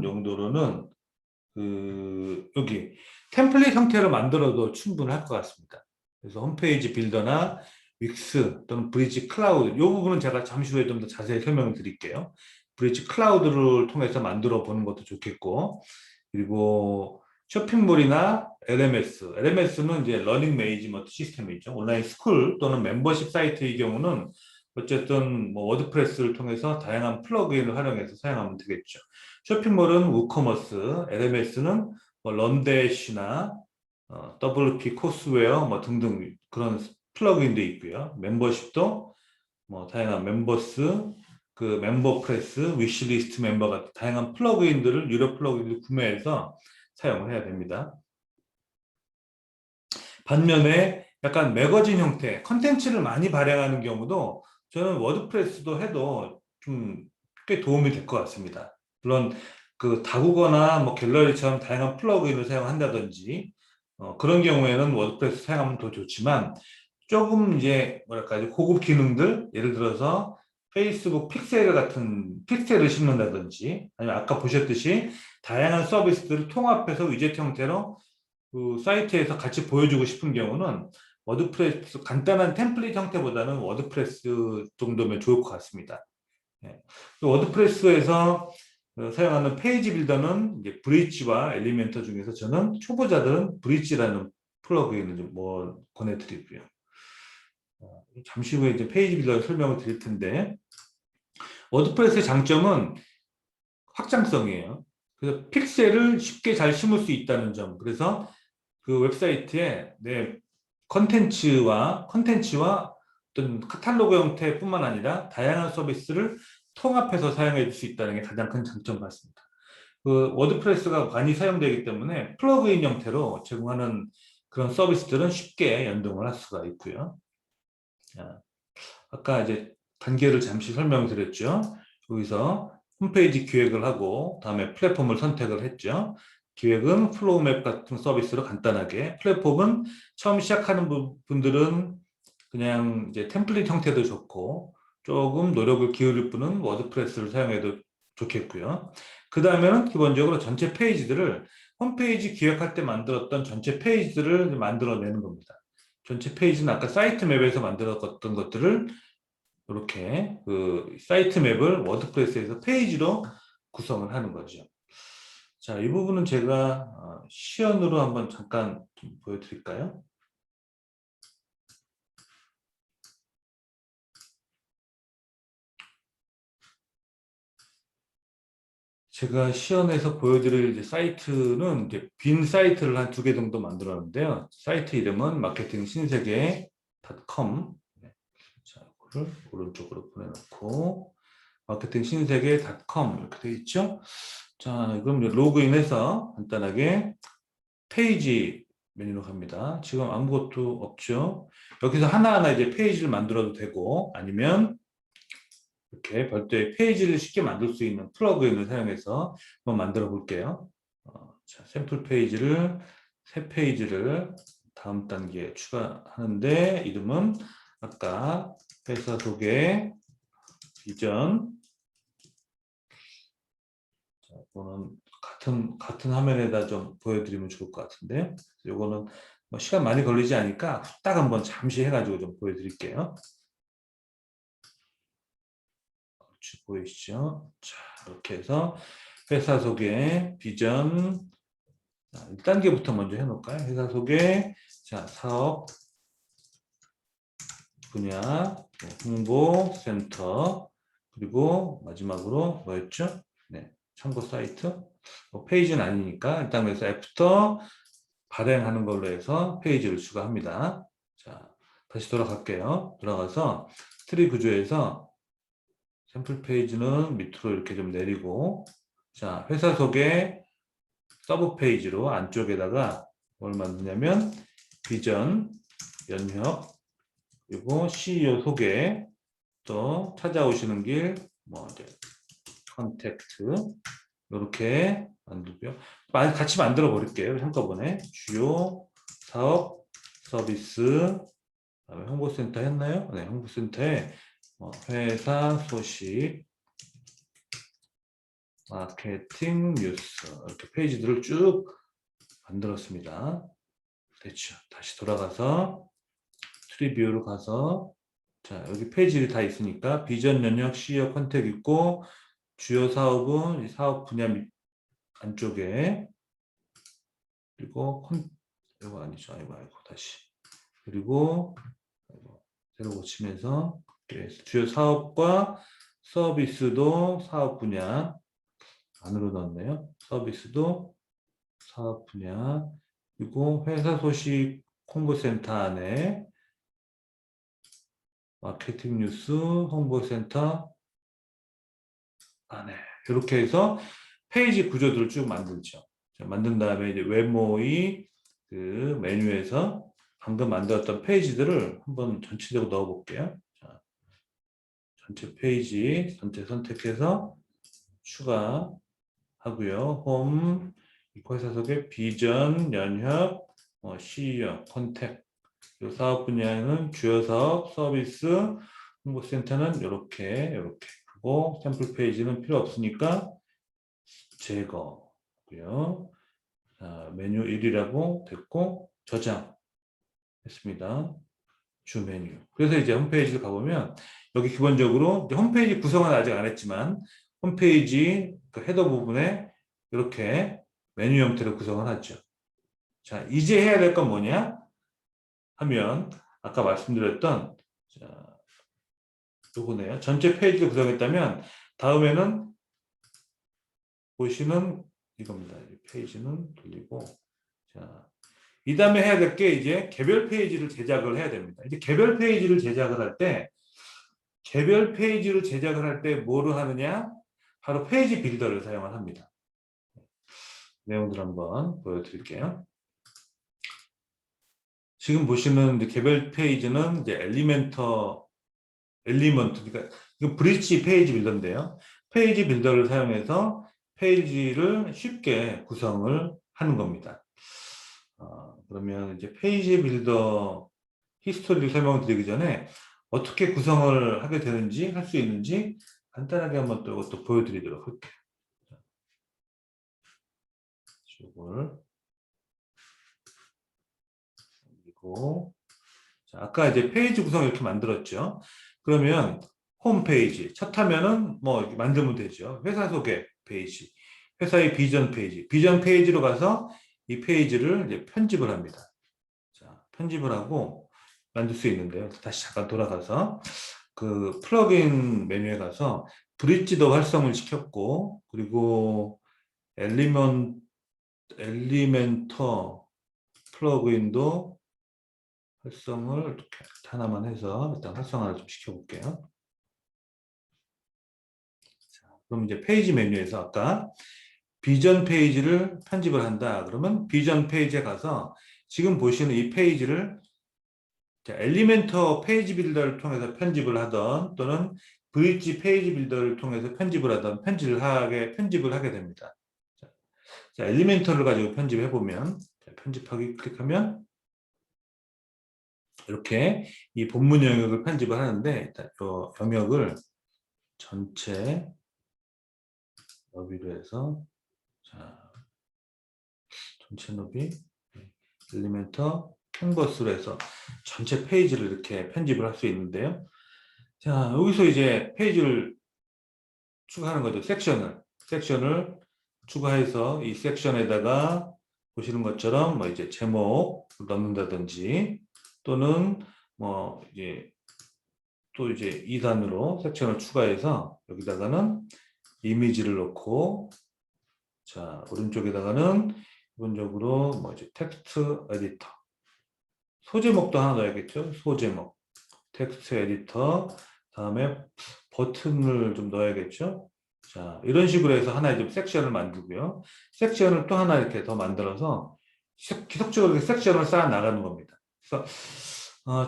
용도로는 여기 템플릿 형태로 만들어도 충분할 것 같습니다. 그래서 홈페이지 빌더나 윅스 또는 브릿지 클라우드 이 부분은 제가 잠시 후에 좀 더 자세히 설명을 드릴게요. 브릿지 클라우드를 통해서 만들어 보는 것도 좋겠고 그리고 쇼핑몰이나 LMS는 이제 러닝 매니지먼트 시스템이죠. 온라인 스쿨 또는 멤버십 사이트의 경우는 어쨌든 뭐 워드프레스를 통해서 다양한 플러그인을 활용해서 사용하면 되겠죠. 쇼핑몰은 우커머스, LMS는 뭐 런대시나 WP 코스웨어 뭐 등등 그런 플러그인도 있고요. 멤버십도 뭐 다양한 멤버스, 그 멤버프레스, 위시리스트 멤버 같은 다양한 플러그인들을 유료 플러그인을 구매해서 사용을 해야 됩니다. 반면에 약간 매거진 형태, 컨텐츠를 많이 발행하는 경우도 저는 워드프레스도 해도 좀 꽤 도움이 될 것 같습니다. 물론 그 다국어나 뭐 갤러리처럼 다양한 플러그인을 사용한다든지 그런 경우에는 워드프레스 사용하면 더 좋지만 조금 이제 뭐랄까 고급 기능들 예를 들어서 페이스북 픽셀 같은 픽셀을 심는다든지 아니면 아까 보셨듯이 다양한 서비스들을 통합해서 위젯 형태로 그 사이트에서 같이 보여주고 싶은 경우는 워드프레스 간단한 템플릿 형태보다는 워드프레스 정도면 좋을 것 같습니다. 예. 워드프레스에서 사용하는 페이지 빌더는 이제 브릿지와 엘리멘터 중에서 저는 초보자들은 브릿지라는 플러그인을 좀 뭐 권해드리고요. 잠시 후에 이제 페이지 빌더 설명을 드릴 텐데 워드프레스의 장점은 확장성이에요. 그래서 픽셀을 쉽게 잘 심을 수 있다는 점. 그래서 그 웹사이트에 내 컨텐츠와 어떤 카탈로그 형태뿐만 아니라 다양한 서비스를 통합해서 사용해 줄 수 있다는 게 가장 큰 장점 같습니다. 그 워드프레스가 많이 사용되기 때문에 플러그인 형태로 제공하는 그런 서비스들은 쉽게 연동을 할 수가 있고요. 자, 아까 이제 단계를 잠시 설명드렸죠. 여기서 홈페이지 기획을 하고 다음에 플랫폼을 선택을 했죠. 기획은 플로우맵 같은 서비스로 간단하게, 플랫폼은 처음 시작하는 분들은 그냥 이제 템플릿 형태도 좋고 조금 노력을 기울일 분은 워드프레스를 사용해도 좋겠고요. 그 다음에는 기본적으로 전체 페이지들을 홈페이지 기획할 때 만들었던 전체 페이지들을 만들어내는 겁니다. 전체 페이지는 아까 사이트 맵에서 만들었던 것들을 이렇게 그 사이트 맵을 워드프레스에서 페이지로 구성을 하는 거죠. 자, 이 부분은 제가 시연으로 한번 잠깐 좀 보여드릴까요? 제가 시연에서 보여드릴 이제 사이트는 이제 빈 사이트를 한 2개 정도 만들었는데요. 사이트 이름은 마케팅 신세계.com. 자, 이거를 오른쪽으로 보내놓고 마케팅 신세계.com 이렇게 되어 있죠. 자, 그럼 로그인해서 간단하게 페이지 메뉴로 갑니다. 지금 아무것도 없죠. 여기서 하나하나 이제 페이지를 만들어도 되고 아니면 이렇게 별도의 페이지를 쉽게 만들 수 있는 플러그인을 사용해서 한번 만들어 볼게요. 자, 샘플 페이지를 새 페이지를 다음 단계에 추가하는데 이름은 아까 회사 소개 비전, 자, 이거는 같은 화면에다 좀 보여드리면 좋을 것 같은데 이거는 뭐 시간 많이 걸리지 않으니까 딱 한번 잠시 해가지고 좀 보여드릴게요. 보이시죠? 자, 이렇게 해서 회사 소개, 비전, 1단계부터 먼저 해놓을까요? 회사 소개, 자, 사업, 분야, 홍보, 센터, 그리고 마지막으로 뭐였죠? 네, 참고 사이트. 페이지는 아니니까 일단 그래서 애프터 발행하는 걸로 해서 페이지를 추가합니다. 자, 다시 돌아갈게요. 돌아가서 트리 구조에서 샘플 페이지는 밑으로 이렇게 좀 내리고, 자, 회사 소개 서브 페이지로 안쪽에다가 뭘 만드냐면 비전, 연협, 그리고 CEO 소개, 또 찾아오시는 길, 뭐 이제 컨택트 이렇게 만들고요. 같이 만들어 버릴게요. 한꺼번에 주요 사업 서비스, 그다음에 홍보센터 했나요? 네, 홍보센터에 회사 소식, 마케팅 뉴스 이렇게 페이지들을 쭉 만들었습니다. 됐죠. 다시 돌아가서 트리뷰로 가서 자, 여기 페이지들이 다 있으니까 비전 연역 CEO 컨택 있고 주요 사업은 이 사업 분야 안쪽에 그리고 이거 아니죠. 아이고 다시 그리고 새로 고치면서 주요 사업과 서비스도 사업 분야 안으로 넣었네요. 서비스도 사업 분야 그리고 회사 소식 홍보센터 안에 마케팅 뉴스 홍보센터 안에 이렇게 해서 페이지 구조들을 쭉 만들죠. 자, 만든 다음에 이제 웹모의 그 메뉴에서 방금 만들었던 페이지들을 한번 전체적으로 넣어 볼게요. 자, 전체 페이지 전체 선택해서 추가하고요. 홈, 회사 소개, 비전, 연협, CEO, 컨택. 이 사업 분야에는 주요 사업, 서비스, 홍보센터는 이렇게 하고 샘플 페이지는 필요 없으니까 제거고요. 메뉴 1이라고 됐고 저장했습니다. 주 메뉴. 그래서 이제 홈페이지를 가보면 여기 기본적으로 홈페이지 구성은 아직 안 했지만 홈페이지 그 헤더 부분에 이렇게 메뉴 형태로 구성을 하죠. 자, 이제 해야 될 건 뭐냐 하면 아까 말씀드렸던 자, 요거네요. 전체 페이지를 구성했다면 다음에는 보시는 이겁니다. 이 페이지는 돌리고 자, 이 다음에 해야 될 게 이제 개별 페이지를 제작을 해야 됩니다. 이제 개별 페이지를 제작을 할 때 뭐를 하느냐? 바로 페이지 빌더를 사용을 합니다. 내용들 한번 보여드릴게요. 지금 보시는 이제 개별 페이지는 이제 엘리먼트, 그러니까 이거 브릿지 페이지 빌더인데요. 페이지 빌더를 사용해서 페이지를 쉽게 구성을 하는 겁니다. 그러면 이제 페이지 빌더 히스토리를 설명드리기 전에 어떻게 구성을 하게 되는지 할 수 있는지 간단하게 한번 또 이것도 보여드리도록 할게요. 이걸 그리고 자, 아까 이제 페이지 구성 이렇게 만들었죠. 그러면 홈페이지 첫 화면은 뭐 이렇게 만들면 되죠. 회사 소개 페이지, 회사의 비전 페이지, 비전 페이지로 가서 이 페이지를 이제 편집을 합니다. 자, 편집을 하고 만들 수 있는데요. 다시 잠깐 돌아가서 그 플러그인 메뉴에 가서 브릿지도 활성을 시켰고, 그리고 엘리멘터 플러그인도 활성을 이렇게 하나만 해서 일단 활성화를 좀 시켜볼게요. 자, 그럼 이제 페이지 메뉴에서 아까 비전 페이지를 편집을 한다. 그러면 비전 페이지에 가서 지금 보시는 이 페이지를 엘리멘터 페이지 빌더를 통해서 편집을 하던 또는 브릿지 페이지 빌더를 통해서 편집을 하던 편집을 하게 됩니다. 자, 엘리멘터를 가지고 편집해 보면 편집하기 클릭하면 이렇게 이 본문 영역을 편집을 하는데 일단 이 영역을 전체 너비로 해서 자, 전체 너비 엘리멘터 캔버스로 해서 전체 페이지를 이렇게 편집을 할 수 있는데요. 자, 여기서 이제 페이지를 추가하는 거죠. 섹션을 추가해서 이 섹션에다가 보시는 것처럼 뭐 이제 제목 넣는다든지 또는 뭐 이제 또 이제 2단으로 섹션을 추가해서 여기다가는 이미지를 넣고 자, 오른쪽에다가는 기본적으로 뭐 이제 텍스트 에디터 소제목도 하나 넣어야겠죠. 소제목 텍스트 에디터 다음에 버튼을 좀 넣어야겠죠. 자, 이런 식으로 해서 하나의 좀 섹션을 만들고요. 섹션을 또 하나 이렇게 더 만들어서 계속적으로 섹션을 쌓아 나가는 겁니다. 그래서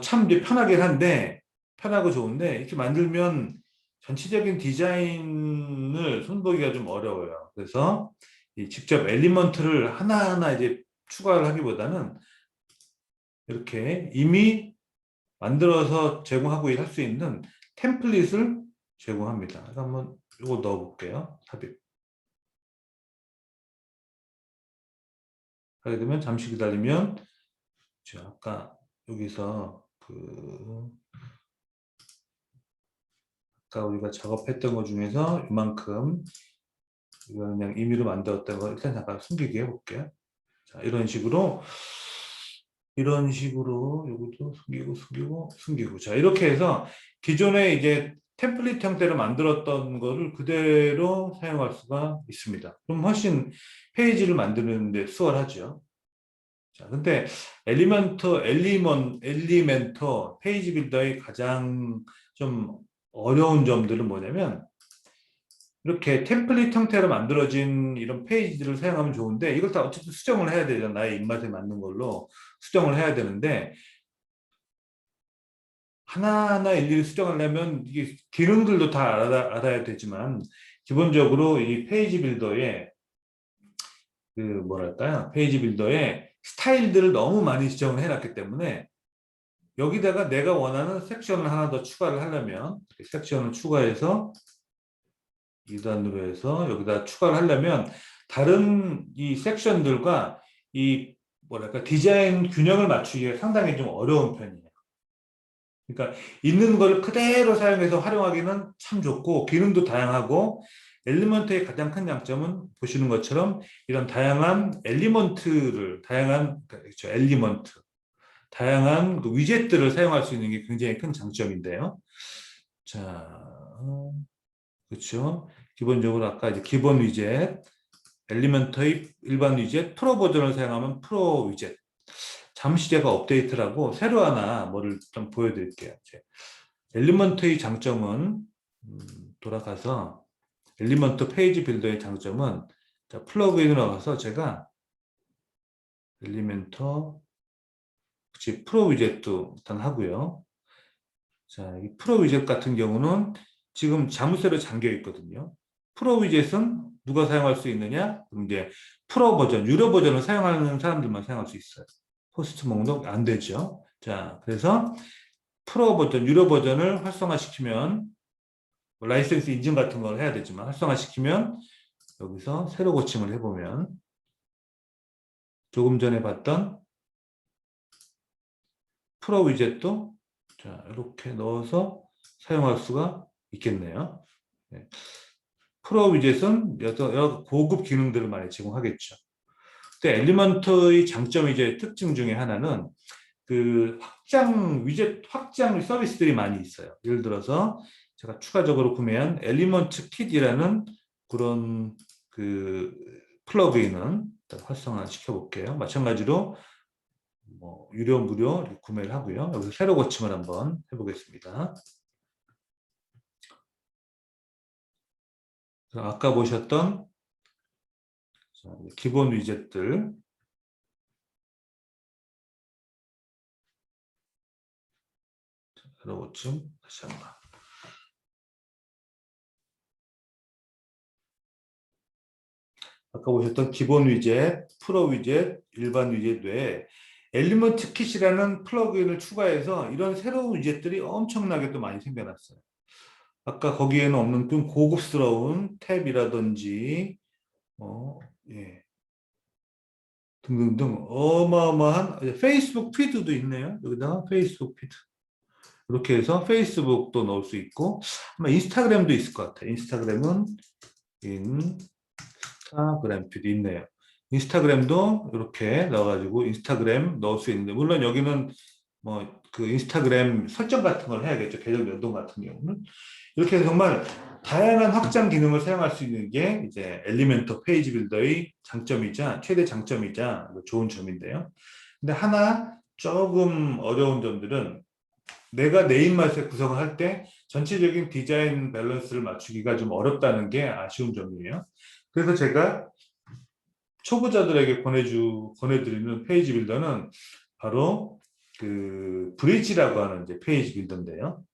참 이제 편하긴 한데 편하고 좋은데 이렇게 만들면 전체적인 디자인을 손보기가 좀 어려워요. 그래서 이 직접 엘리먼트를 하나하나 이제 추가를 하기보다는 이렇게 이미 만들어서 제공하고 할 수 있는 템플릿을 제공합니다. 그래서 한번 이거 넣어볼게요. 삽입. 하게 되면 잠시 기다리면 아까 여기서 아까 우리가 작업했던 것 중에서 이만큼 이거 그냥 임의로 만들었던 거 일단 잠깐 숨기게 해볼게요. 자, 이런 식으로 이것도 숨기고 자, 이렇게 해서 기존에 이제 템플릿 형태로 만들었던 거를 그대로 사용할 수가 있습니다. 그럼 훨씬 페이지를 만드는데 수월하죠. 자, 근데 엘리멘터 페이지 빌더의 가장 좀 어려운 점들은 뭐냐면 이렇게 템플릿 형태로 만들어진 이런 페이지들을 사용하면 좋은데 이걸 다 어쨌든 수정을 해야 되잖아. 나의 입맛에 맞는 걸로 수정을 해야 되는데 하나하나 일일이 수정하려면 이게 기능들도 다 알아야 되지만 기본적으로 이 페이지 빌더의 페이지 빌더의 스타일들을 너무 많이 지정을 해놨기 때문에 여기다가 내가 원하는 섹션을 하나 더 추가를 하려면 섹션을 추가해서 2단으로 해서 여기다 추가를 하려면 다른 이 섹션들과 이 디자인 균형을 맞추기가 상당히 좀 어려운 편이에요. 그러니까 있는 걸 그대로 사용해서 활용하기는 참 좋고 기능도 다양하고 엘리먼트의 가장 큰 장점은 보시는 것처럼 이런 다양한 다양한 그 위젯들을 사용할 수 있는 게 굉장히 큰 장점인데요. 자, 그렇죠. 기본적으로 아까 이제 기본 위젯, 엘리먼터의 일반 위젯, 프로 버전을 사용하면 프로 위젯. 잠시 제가 업데이트라고 새로 하나 뭐를 좀 보여드릴게요. 이제 엘리먼터의 장점은 돌아가서 엘리먼터 페이지 빌더의 장점은 자, 플러그인으로 가서 제가 엘리멘터 혹시 프로 위젯도 일단 하고요. 자, 이 프로 위젯 같은 경우는 지금 자물쇠로 잠겨 있거든요. 프로 위젯은 누가 사용할 수 있느냐? 그럼 이제 프로 버전, 유료 버전을 사용하는 사람들만 사용할 수 있어요. 호스트 목록 안 되죠. 자, 그래서 프로 버전, 유료 버전을 활성화시키면 뭐 라이센스 인증 같은 걸 해야 되지만 활성화시키면 여기서 새로 고침을 해보면 조금 전에 봤던 프로 위젯도 자, 이렇게 넣어서 사용할 수가 있겠네요. 네. 프로 위젯은 여러 고급 기능들을 많이 제공하겠죠. 근데 엘리먼트의 장점이제 특징 중에 하나는 그 확장 위젯 확장 서비스들이 많이 있어요. 예를 들어서 제가 추가적으로 구매한 엘리먼트 킷이라는 그런 그 플러그인은 활성화 시켜볼게요. 마찬가지로 뭐 유료 무료 구매를 하고요. 여기서 새로 고침을 한번 해보겠습니다. 아까 보셨던 기본 위젯들 새로 고침 다시 한번. 아까 보셨던 기본 위젯, 프로 위젯, 일반 위젯 외에 엘리먼트 킷이라는 플러그인을 추가해서 이런 새로운 위젯들이 엄청나게 또 많이 생겨났어요. 아까 거기에는 없는 좀 고급스러운 탭이라든지 예, 등등등 어마어마한 페이스북 피드도 있네요. 여기다가 페이스북 피드 이렇게 해서 페이스북도 넣을 수 있고 아마 인스타그램도 있을 것 같아요. 인스타그램은 인스타그램 피드 있네요. 인스타그램도 이렇게 넣어가지고 인스타그램 넣을 수 있는데 물론 여기는 뭐 그 인스타그램 설정 같은 걸 해야겠죠. 계정 연동 같은 경우는 이렇게 해서 정말 다양한 확장 기능을 사용할 수 있는 게 이제 엘리멘터 페이지 빌더의 장점이자 최대 장점이자 좋은 점인데요. 근데 하나 조금 어려운 점들은 내가 내 입맛에 구성을 할 때 전체적인 디자인 밸런스를 맞추기가 좀 어렵다는 게 아쉬운 점이에요. 그래서 제가 초보자들에게 권해드리는 페이지 빌더는 바로 그 브릿지라고 하는 이제 페이지 빌더인데요.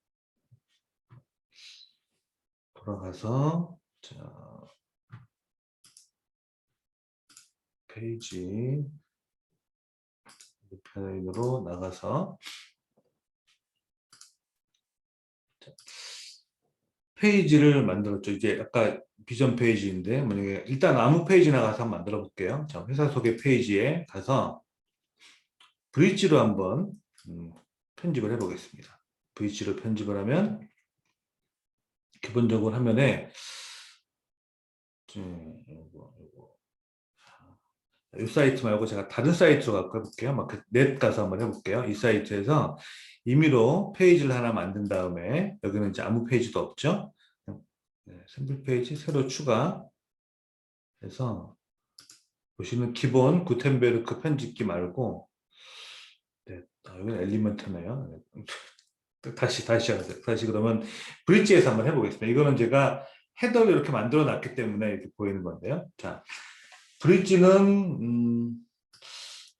돌아가서 자, 페이지 패널로 나가서 페이지를 만들었죠. 이제 아까 비전 페이지인데 만약에 일단 아무 페이지 나가서 한번 만들어 볼게요. 자, 회사 소개 페이지에 가서 브릿지로 한번 편집을 해 보겠습니다. 브릿지로 편집을 하면 기본적으로 화면에 이 사이트 말고 제가 다른 사이트로 갖고 해볼게요. 막 넷 가서 한번 해볼게요. 이 사이트에서 임의로 페이지를 하나 만든 다음에 여기는 이제 아무 페이지도 없죠. 샘플 페이지 새로 추가 해서 보시는 기본 구텐베르크 편집기 말고 네, 여기는 엘리먼트네요. 다시 하세요. 다시 그러면 브릿지에서 한번 해보겠습니다. 이거는 제가 헤더를 이렇게 만들어 놨기 때문에 이렇게 보이는 건데요. 자, 브릿지는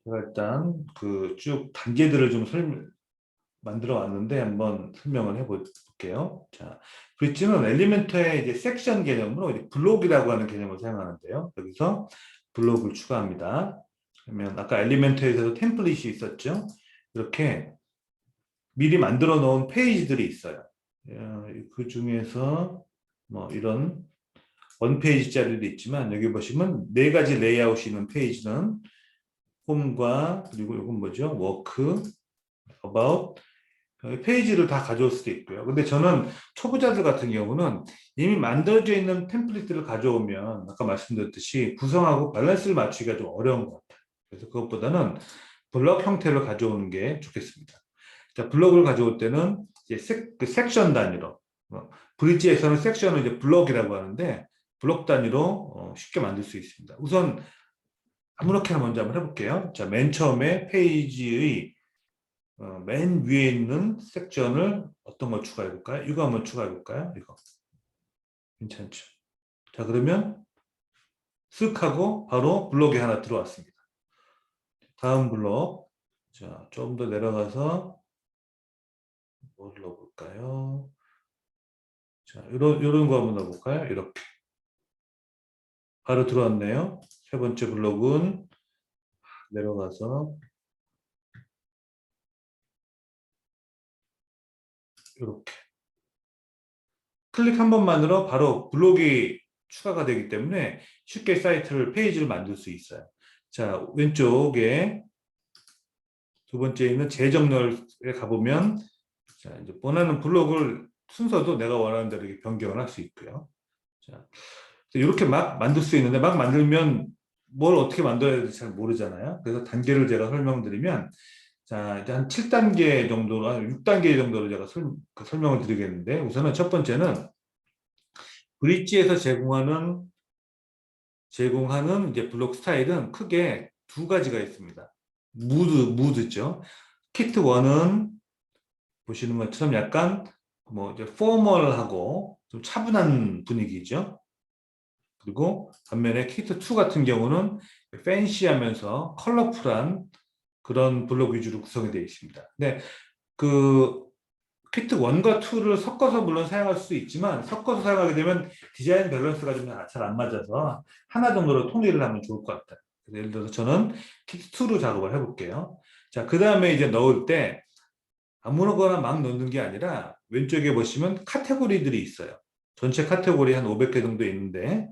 제가 일단 그 쭉 단계들을 좀 만들어 왔는데 한번 설명을 해볼게요. 자, 브릿지는 엘리멘터의 이제 섹션 개념으로 이제 블록이라고 하는 개념을 사용하는데요. 여기서 블록을 추가합니다. 그러면 아까 엘리멘터에서도 템플릿이 있었죠. 이렇게 미리 만들어 놓은 페이지들이 있어요. 그 중에서 뭐 이런 원페이지짜리도 있지만 여기 보시면 네 가지 레이아웃이 있는 페이지는 홈과 그리고 이건 뭐죠? 워크, 어바웃 페이지를 다 가져올 수도 있고요. 근데 저는 초보자들 같은 경우는 이미 만들어져 있는 템플릿들을 가져오면 아까 말씀드렸듯이 구성하고 밸런스를 맞추기가 좀 어려운 것 같아요. 그래서 그것보다는 블럭 형태로 가져오는 게 좋겠습니다. 자, 블럭을 가져올 때는 이제 섹션 단위로 브릿지에서는 섹션을 이제 블럭이라고 하는데 블럭 단위로 쉽게 만들 수 있습니다. 우선 아무렇게나 먼저 한번 해볼게요. 자, 맨 처음에 페이지의 맨 위에 있는 섹션을 어떤 걸 추가해 볼까요? 이거 한번 추가해 볼까요? 이거 괜찮죠? 자, 그러면 쓱 하고 바로 블록이 하나 들어왔습니다. 다음 블록. 자, 좀 더 내려가서 뭘 넣어볼까요? 자, 요런 거 한번 넣어볼까요? 이렇게. 바로 들어왔네요. 세 번째 블록은 내려가서 이렇게. 클릭 한 번만으로 바로 블록이 추가가 되기 때문에 쉽게 페이지를 만들 수 있어요. 자, 왼쪽에 두 번째 있는 재정렬에 가보면 자, 이제 원하는 블록을 순서도 내가 원하는 대로 이렇게 변경을 할 수 있고요. 자, 이렇게 막 만들 수 있는데 막 만들면 뭘 어떻게 만들어야 될지 잘 모르잖아요. 그래서 단계를 제가 설명드리면 자, 이제 한 7단계 정도로, 한 6단계 정도로 제가 설명을 드리겠는데 우선은 첫 번째는 브릿지에서 제공하는 이제 블록 스타일은 크게 두 가지가 있습니다. 무드죠. 키트 1은 보시는 것처럼 약간 뭐 이제 포멀하고 좀 차분한 분위기죠. 그리고 반면에 키트 2 같은 경우는 팬시하면서 컬러풀한 그런 블록 위주로 구성이 되어 있습니다. 근데 그 키트 1과 2를 섞어서 물론 사용할 수 있지만 섞어서 사용하게 되면 디자인 밸런스가 좀 잘 안 맞아서 하나 정도로 통일을 하면 좋을 것 같아요. 예를 들어서 저는 키트 2로 작업을 해볼게요. 자, 그 다음에 이제 넣을 때 아무거나 막 넣는 게 아니라 왼쪽에 보시면 카테고리들이 있어요. 전체 카테고리 한 500개 정도 있는데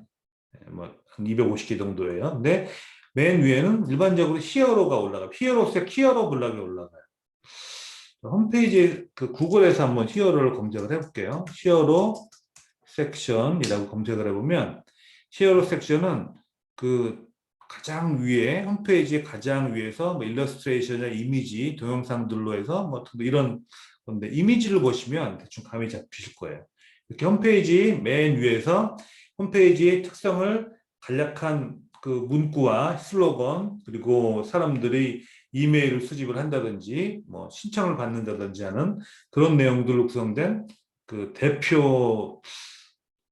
뭐 한 250개 정도예요. 근데 맨 위에는 일반적으로 히어로가 올라가요. 히어로 블럭이 올라가요. 홈페이지 그 구글에서 한번 히어로를 검색을 해볼게요. 히어로 섹션이라고 검색을 해보면 히어로 섹션은 그 가장 위에 홈페이지의 가장 위에서 뭐 일러스트레이션이나 이미지 동영상들로 해서 뭐 이런 건데 이미지를 보시면 대충 감이 잡히실 거예요. 이렇게 홈페이지 맨 위에서 홈페이지의 특성을 간략한 그 문구와 슬로건 그리고 사람들이 이메일을 수집을 한다든지 뭐 신청을 받는다든지 하는 그런 내용들로 구성된 그 대표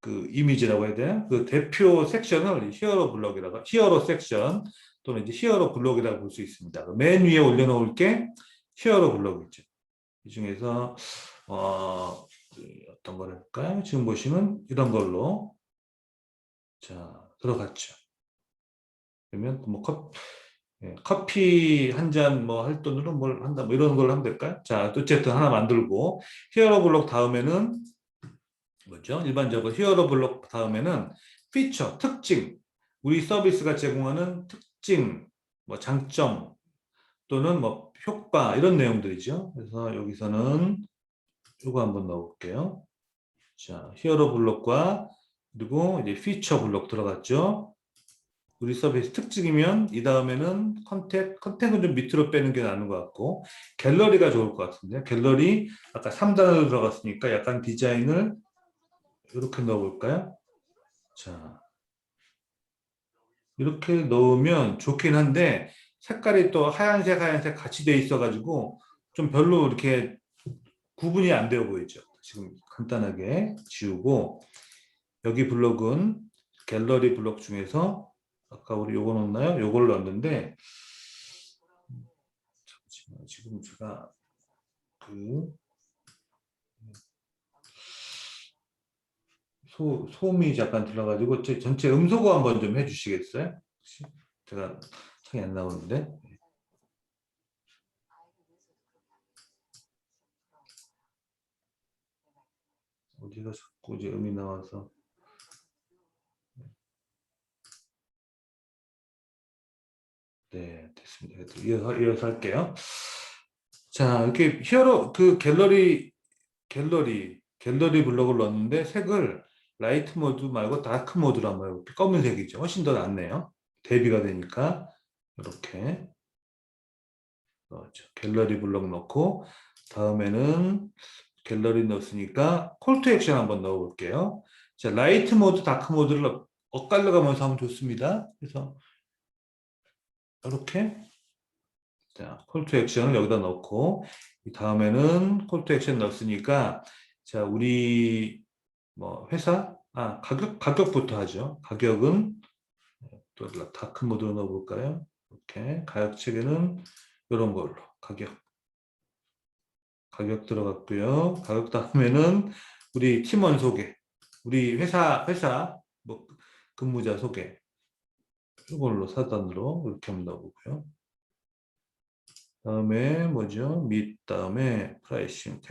그 이미지라고 해야 되나? 그 대표 섹션을 히어로 섹션 또는 이제 히어로 블록이라고 볼 수 있습니다. 맨 위에 올려놓을 게 히어로 블록이죠. 이 중에서 어떤 걸 할까요? 지금 보시면 이런 걸로 자 들어갔죠. 그러면 뭐 커피 한 잔 뭐 할 돈으로 뭘 한다 뭐 이런 걸로 하면 될까요? 자 어쨌든 하나 만들고 히어로 블록 다음에는 뭐죠? 일반적으로 히어로 블록 다음에는 피처, 특징, 우리 서비스가 제공하는 특징, 뭐 장점 또는 뭐 효과 이런 내용들이죠. 그래서 여기서는 이거 한번 넣어볼게요. 자, 히어로 블록과 그리고 이제 피처 블록 들어갔죠. 우리 서비스 특징이면 이 다음에는 컨택은 좀 밑으로 빼는 게 나은 것 같고 갤러리가 좋을 것 같은데 갤러리 아까 3단으로 들어갔으니까 약간 디자인을 이렇게 넣어볼까요? 자, 이렇게 넣으면 좋긴 한데 색깔이 또 하얀색 같이 돼 있어가지고 좀 별로 이렇게 구분이 안 되어 보이죠. 지금 간단하게 지우고 여기 블록은 갤러리 블록 중에서 아까 우리 요거 넣었나요? 요걸 넣었는데 잠시만요. 지금 제가 그 소음이 잠깐 들어가지고 전체 음소거 한번 좀 해주시겠어요? 제가 창이 안 나오는데 어디가 자꾸 이제 음이 나와서 네 됐습니다. 이어서 할게요. 자 이렇게 히어로 그 갤러리 블록을 넣었는데 색을 라이트 모드 말고 다크 모드로 한번 해볼게요. 검은색이죠. 훨씬 더 낫네요. 대비가 되니까 이렇게 넣었죠. 갤러리 블록 넣고 다음에는 갤러리 넣었으니까 콜 투 액션 한번 넣어볼게요. 자, 라이트 모드, 다크 모드를 엇갈려 가면서 하면 좋습니다. 그래서 이렇게 자, 콜 투 액션을 여기다 넣고 이 다음에는 콜 투 액션 넣었으니까 자, 우리 뭐 회사 가격부터 하죠. 가격은 또 다크 모드로 넣어볼까요? 이렇게 가격 체계는 이런 걸로 가격 들어갔고요. 가격 다음에는 우리 팀원 소개, 우리 회사 뭐 근무자 소개 이걸로 사단으로 이렇게 한번 넣어보고요. 다음에 뭐죠? 및 다음에 프라이싱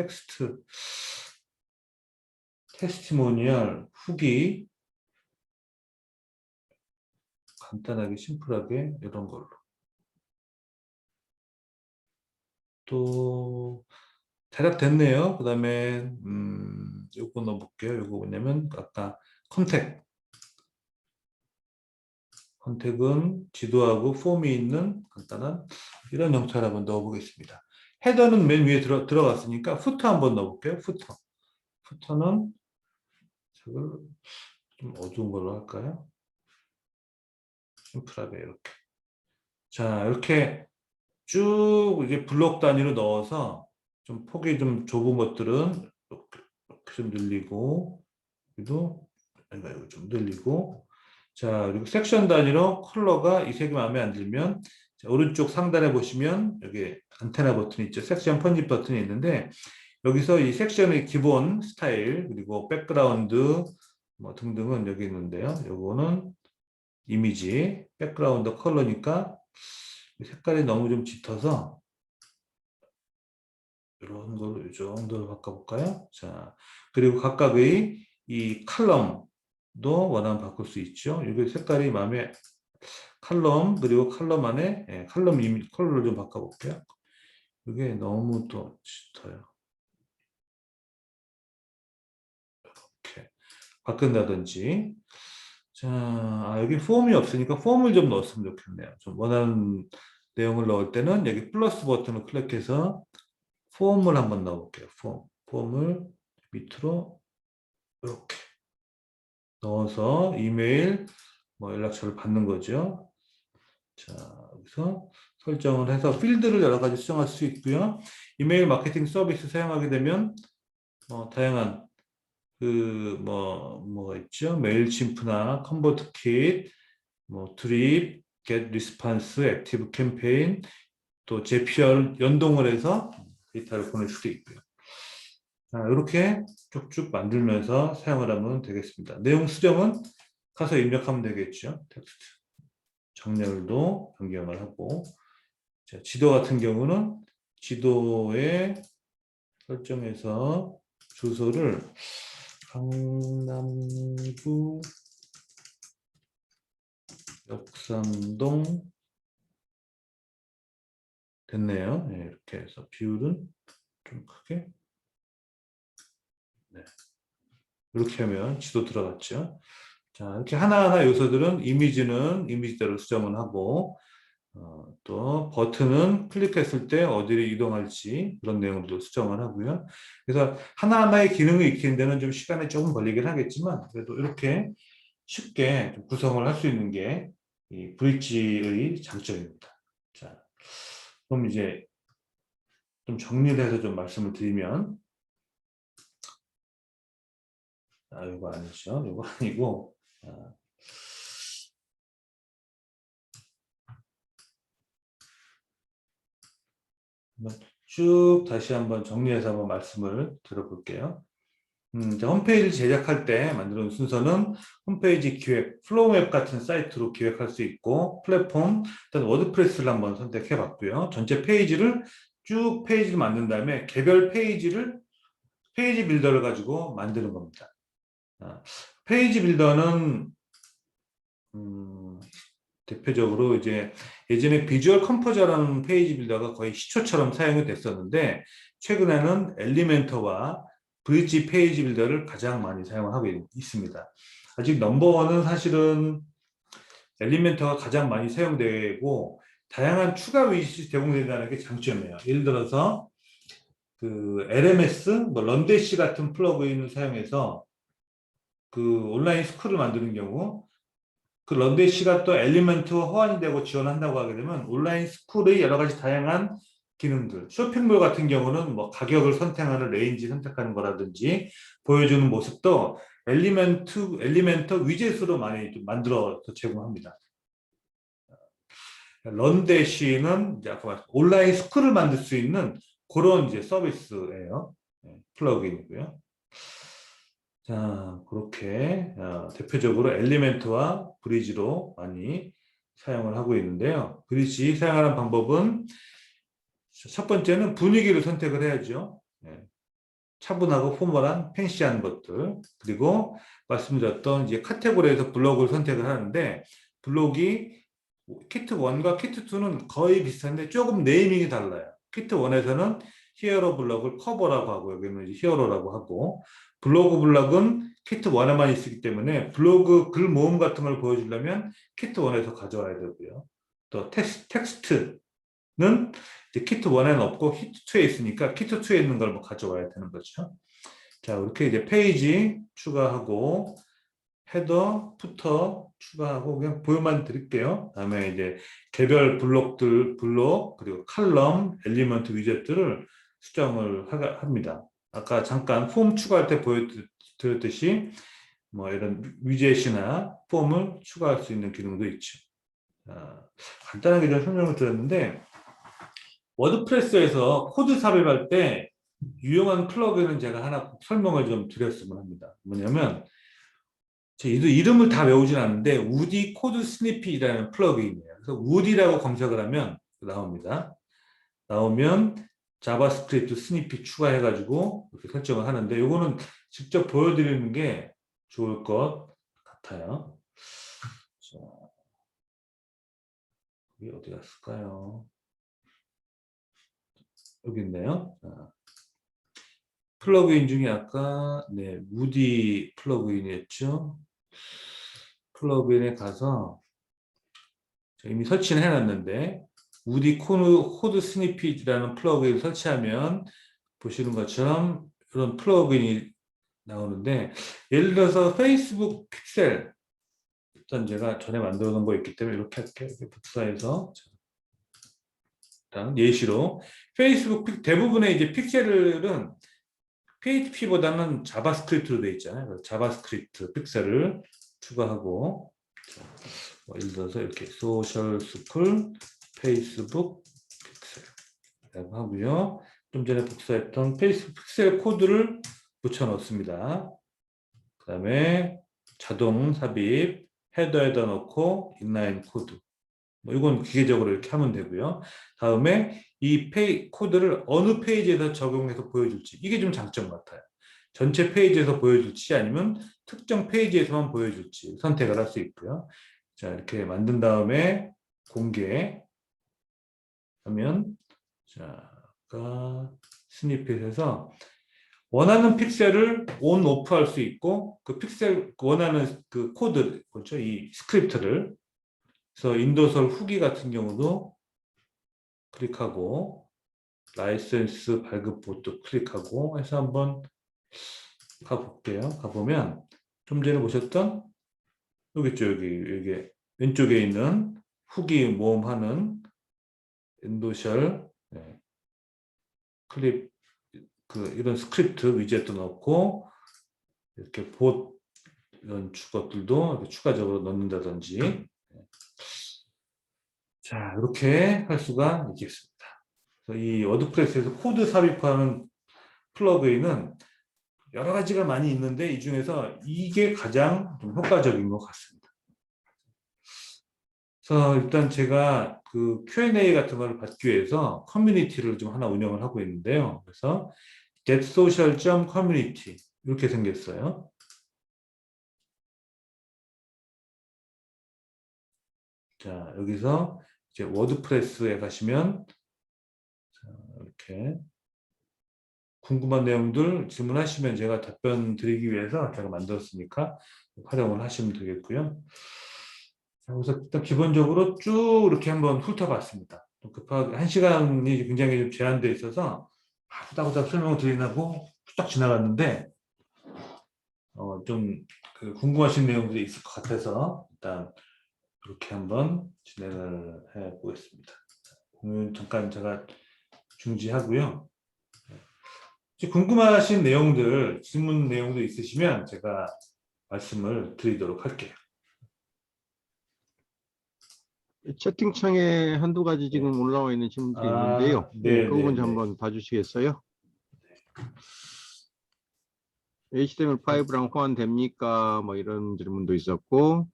테스티모니얼 후기 간단하게 심플하게 이런 걸로 또 대략 됐네요. 그 다음에 요거 넣어볼게요. 요거 뭐냐면 아까 컨택은 지도하고 폼이 있는 간단한 이런 형태를 한번 넣어보겠습니다. 헤더는 맨 위에 들어갔으니까 후터 한번 넣어볼게요. 후터는 색을 좀 어두운 걸로 할까요? 심플하게 이렇게. 자, 이렇게 쭉 이제 블록 단위로 넣어서 좀 폭이 좀 좁은 것들은 이렇게 좀 늘리고, 여기도 이거 좀 늘리고, 자, 그리고 섹션 단위로 컬러가 이 색이 마음에 안 들면 자, 오른쪽 상단에 보시면 여기 안테나 버튼이 있죠. 섹션 편집 버튼이 있는데 여기서 이 섹션의 기본 스타일 그리고 백그라운드 뭐 등등은 여기 있는데요. 요거는 이미지, 백그라운드 컬러니까 색깔이 너무 좀 짙어서 이런 걸로 이 정도로 바꿔볼까요? 자, 그리고 각각의 이 칼럼도 원하면 바꿀 수 있죠. 여기 색깔이 마음에 칼럼 그리고 칼럼 안에 칼럼 컬러를 좀 바꿔볼게요. 이게 너무 또 짙어요. 이렇게 바꾼다든지. 자, 여기 폼이 없으니까 폼을 좀 넣었으면 좋겠네요. 좀 원하는 내용을 넣을 때는 여기 플러스 버튼을 클릭해서 폼을 한번 넣어볼게요. 폼을 밑으로 이렇게 넣어서 이메일 뭐 연락처를 받는 거죠. 자, 여기서 설정을 해서 필드를 여러 가지 수정할 수 있고요. 이메일 마케팅 서비스 사용하게 되면 다양한 뭐가 있죠? 메일침프나 컨버트킷, 뭐 드립, 겟 리스판스, 액티브 캠페인, 또 제피얼 연동을 해서 데이터를 보낼 수도 있고요. 자, 이렇게 쭉쭉 만들면서 사용을 하면 되겠습니다. 내용 수정은 가서 입력하면 되겠죠. 텍스트. 정렬도 변경을 하고 자, 지도 같은 경우는 지도에 설정해서 주소를 강남구 역삼동 됐네요. 네, 이렇게 해서 비율은 좀 크게 네. 이렇게 하면 지도 들어갔죠. 자, 이렇게 하나하나 요소들은 이미지는 이미지대로 수정을 하고 또 버튼은 클릭했을 때 어디로 이동할지 그런 내용도 수정을 하고요. 그래서 하나하나의 기능을 익히는 데는 좀 시간이 조금 걸리긴 하겠지만 그래도 이렇게 쉽게 좀 구성을 할 수 있는 게 이 브릿지의 장점입니다. 자, 그럼 이제 좀 정리를 해서 좀 말씀을 드리면 이거 아니죠. 이거 아니고 쭉 다시 한번 정리해서 한번 말씀을 들어볼게요. 홈페이지를 제작할 때 만드는 순서는 홈페이지 기획, 플로우맵 같은 사이트로 기획할 수 있고 플랫폼, 일단 워드프레스를 한번 선택해 봤고요. 전체 페이지를 만든 다음에 개별 페이지 빌더를 가지고 만드는 겁니다. 페이지 빌더는 대표적으로 이제 예전에 비주얼 컴포저라는 페이지 빌더가 거의 시초처럼 사용이 됐었는데 최근에는 엘리멘터와 브릿지 페이지 빌더를 가장 많이 사용하고 있습니다. 아직 넘버원은 사실은 엘리멘터가 가장 많이 사용되고 다양한 추가 위젯이 제공된다는 게 장점이에요. 예를 들어서 그 LMS, 뭐 런데시 같은 플러그인을 사용해서 그 온라인 스쿨을 만드는 경우 그 런데시가 또 엘리먼트와 호환이 되고 지원한다고 하게 되면 온라인 스쿨의 여러 가지 다양한 기능들, 쇼핑몰 같은 경우는 뭐 가격을 선택하는 레인지 선택하는 거라든지 보여주는 모습도 엘리멘트 위젯으로 많이 좀 만들어서 제공합니다. 런데시는 이제 아까 말씀 온라인 스쿨을 만들 수 있는 그런 이제 서비스예요. 플러그인이고요. 자, 그렇게 대표적으로 엘리멘트와 브리지로 많이 사용을 하고 있는데요. 브리지 사용하는 방법은 첫 번째는 분위기를 선택을 해야죠. 차분하고 포멀한 팬시한 것들. 그리고 말씀드렸던 이제 카테고리에서 블록을 선택을 하는데 블록이 키트 1과 키트 2는 거의 비슷한데 조금 네이밍이 달라요. 키트 1에서는 히어로 블록을 커버라고 하고 여기는 이제 히어로라고 하고 블로그 블록은 키트 1에만 있기 때문에 블로그 글 모음 같은 걸 보여주려면 키트 1에서 가져와야 되고요. 또 텍스트는 이제 키트 1에는 없고 키트 2에 있으니까 키트 2에 있는 걸 뭐 가져와야 되는 거죠. 자, 이렇게 이제 페이지 추가하고 헤더, 푸터 추가하고 그냥 보여만 드릴게요. 다음에 이제 개별 블록들, 블록, 그리고 칼럼, 엘리먼트 위젯들을 수정을 합니다. 아까 잠깐 폼 추가할 때 보여드렸듯이 뭐 이런 위젯이나 폼을 추가할 수 있는 기능도 있죠. 간단하게 좀 설명을 드렸는데 워드프레스에서 코드 삽입할 때 유용한 플러그인은 제가 하나 설명을 좀 드렸으면 합니다. 뭐냐면 이름을 다 외우진 않는데 우디 코드 스니핏이라는 플러그인이에요. 그래서 우디라고 검색을 하면 나옵니다. 나오면 자바스크립트 스니핏 추가해가지고 이렇게 설정을 하는데 이거는 직접 보여드리는 게 좋을 것 같아요. 자, 이게 어디 갔을까요? 여기 있네요. 플러그인 중에 아까 우디 플러그인이었죠. 플러그인에 가서 이미 설치는 해놨는데 우디 코드 스니핏이라는 플러그인을 설치하면 보시는 것처럼 이런 플러그인이 나오는데 예를 들어서 페이스북 픽셀 일단 제가 전에 만들어 놓은 거 있기 때문에 이렇게 할게요. 복사해서 일단 예시로 페이스북 대부분의 이제 픽셀은 PHP보다는 자바스크립트로 되어 있잖아요. 그래서 자바스크립트 픽셀을 추가하고 예를 들어서 이렇게 소셜 스쿨 페이스북 픽셀이라고 하고요. 좀 전에 복사했던 페이스북 픽셀 코드를 붙여 넣습니다. 그 다음에 자동 삽입 헤더에다 넣고 인라인 코드 이건 기계적으로 이렇게 하면 되고요. 다음에 이 코드를 어느 페이지에서 적용해서 보여줄지 이게 좀 장점 같아요. 전체 페이지에서 보여줄지 아니면 특정 페이지에서만 보여줄지 선택을 할 수 있고요. 자, 이렇게 만든 다음에 공개하면 자, 스니펫에서 원하는 픽셀을 온, 오프 할 수 있고 그 픽셀 원하는 그 코드 그렇죠? 이 스크립트를 그래서 인도설 후기 같은 경우도 클릭하고 라이센스 발급 보트 클릭하고 해서 한번 가볼게요. 가보면 좀 전에 보셨던 여기 있죠. 여기 왼쪽에 있는 후기 모음하는 인도셜 클립 이런 스크립트 위젯도 넣고 이렇게 봇 이런 것들도 이렇게 추가적으로 넣는다든지 자 이렇게 할 수가 있겠습니다. 그래서 이 워드프레스에서 코드 삽입하는 플러그인은 여러 가지가 많이 있는데 이 중에서 이게 가장 좀 효과적인 것 같습니다. 그래서 일단 제가 그 Q&A 같은 걸 받기 위해서 커뮤니티를 좀 하나 운영을 하고 있는데요. 그래서 getsocial.community 이렇게 생겼어요. 자, 여기서 이제 워드프레스에 가시면 이렇게 궁금한 내용들 질문하시면 제가 답변 드리기 위해서 제가 만들었으니까 활용을 하시면 되겠고요. 자, 그래서 일단 기본적으로 쭉 이렇게 한번 훑어봤습니다. 급하게 1시간이 굉장히 좀 제한되어 있어서 후다후다 설명을 드리려고 쭉 지나갔는데 좀 그 궁금하신 내용들이 있을 것 같아서 일단 이렇게 한번 진행을 해 보겠습니다. 공유 잠깐 제가 중지하고요. 혹시 궁금하신 내용들, 질문 내용도 있으시면 제가 말씀을 드리도록 할게요. 채팅창에 한두 가지 지금 올라와 있는 질문들이 있는데요. 예, 그 부분 좀 네네네. 한번 봐주시겠어요? HTML5랑 호환됩니까? 뭐 이런 질문도 있었고,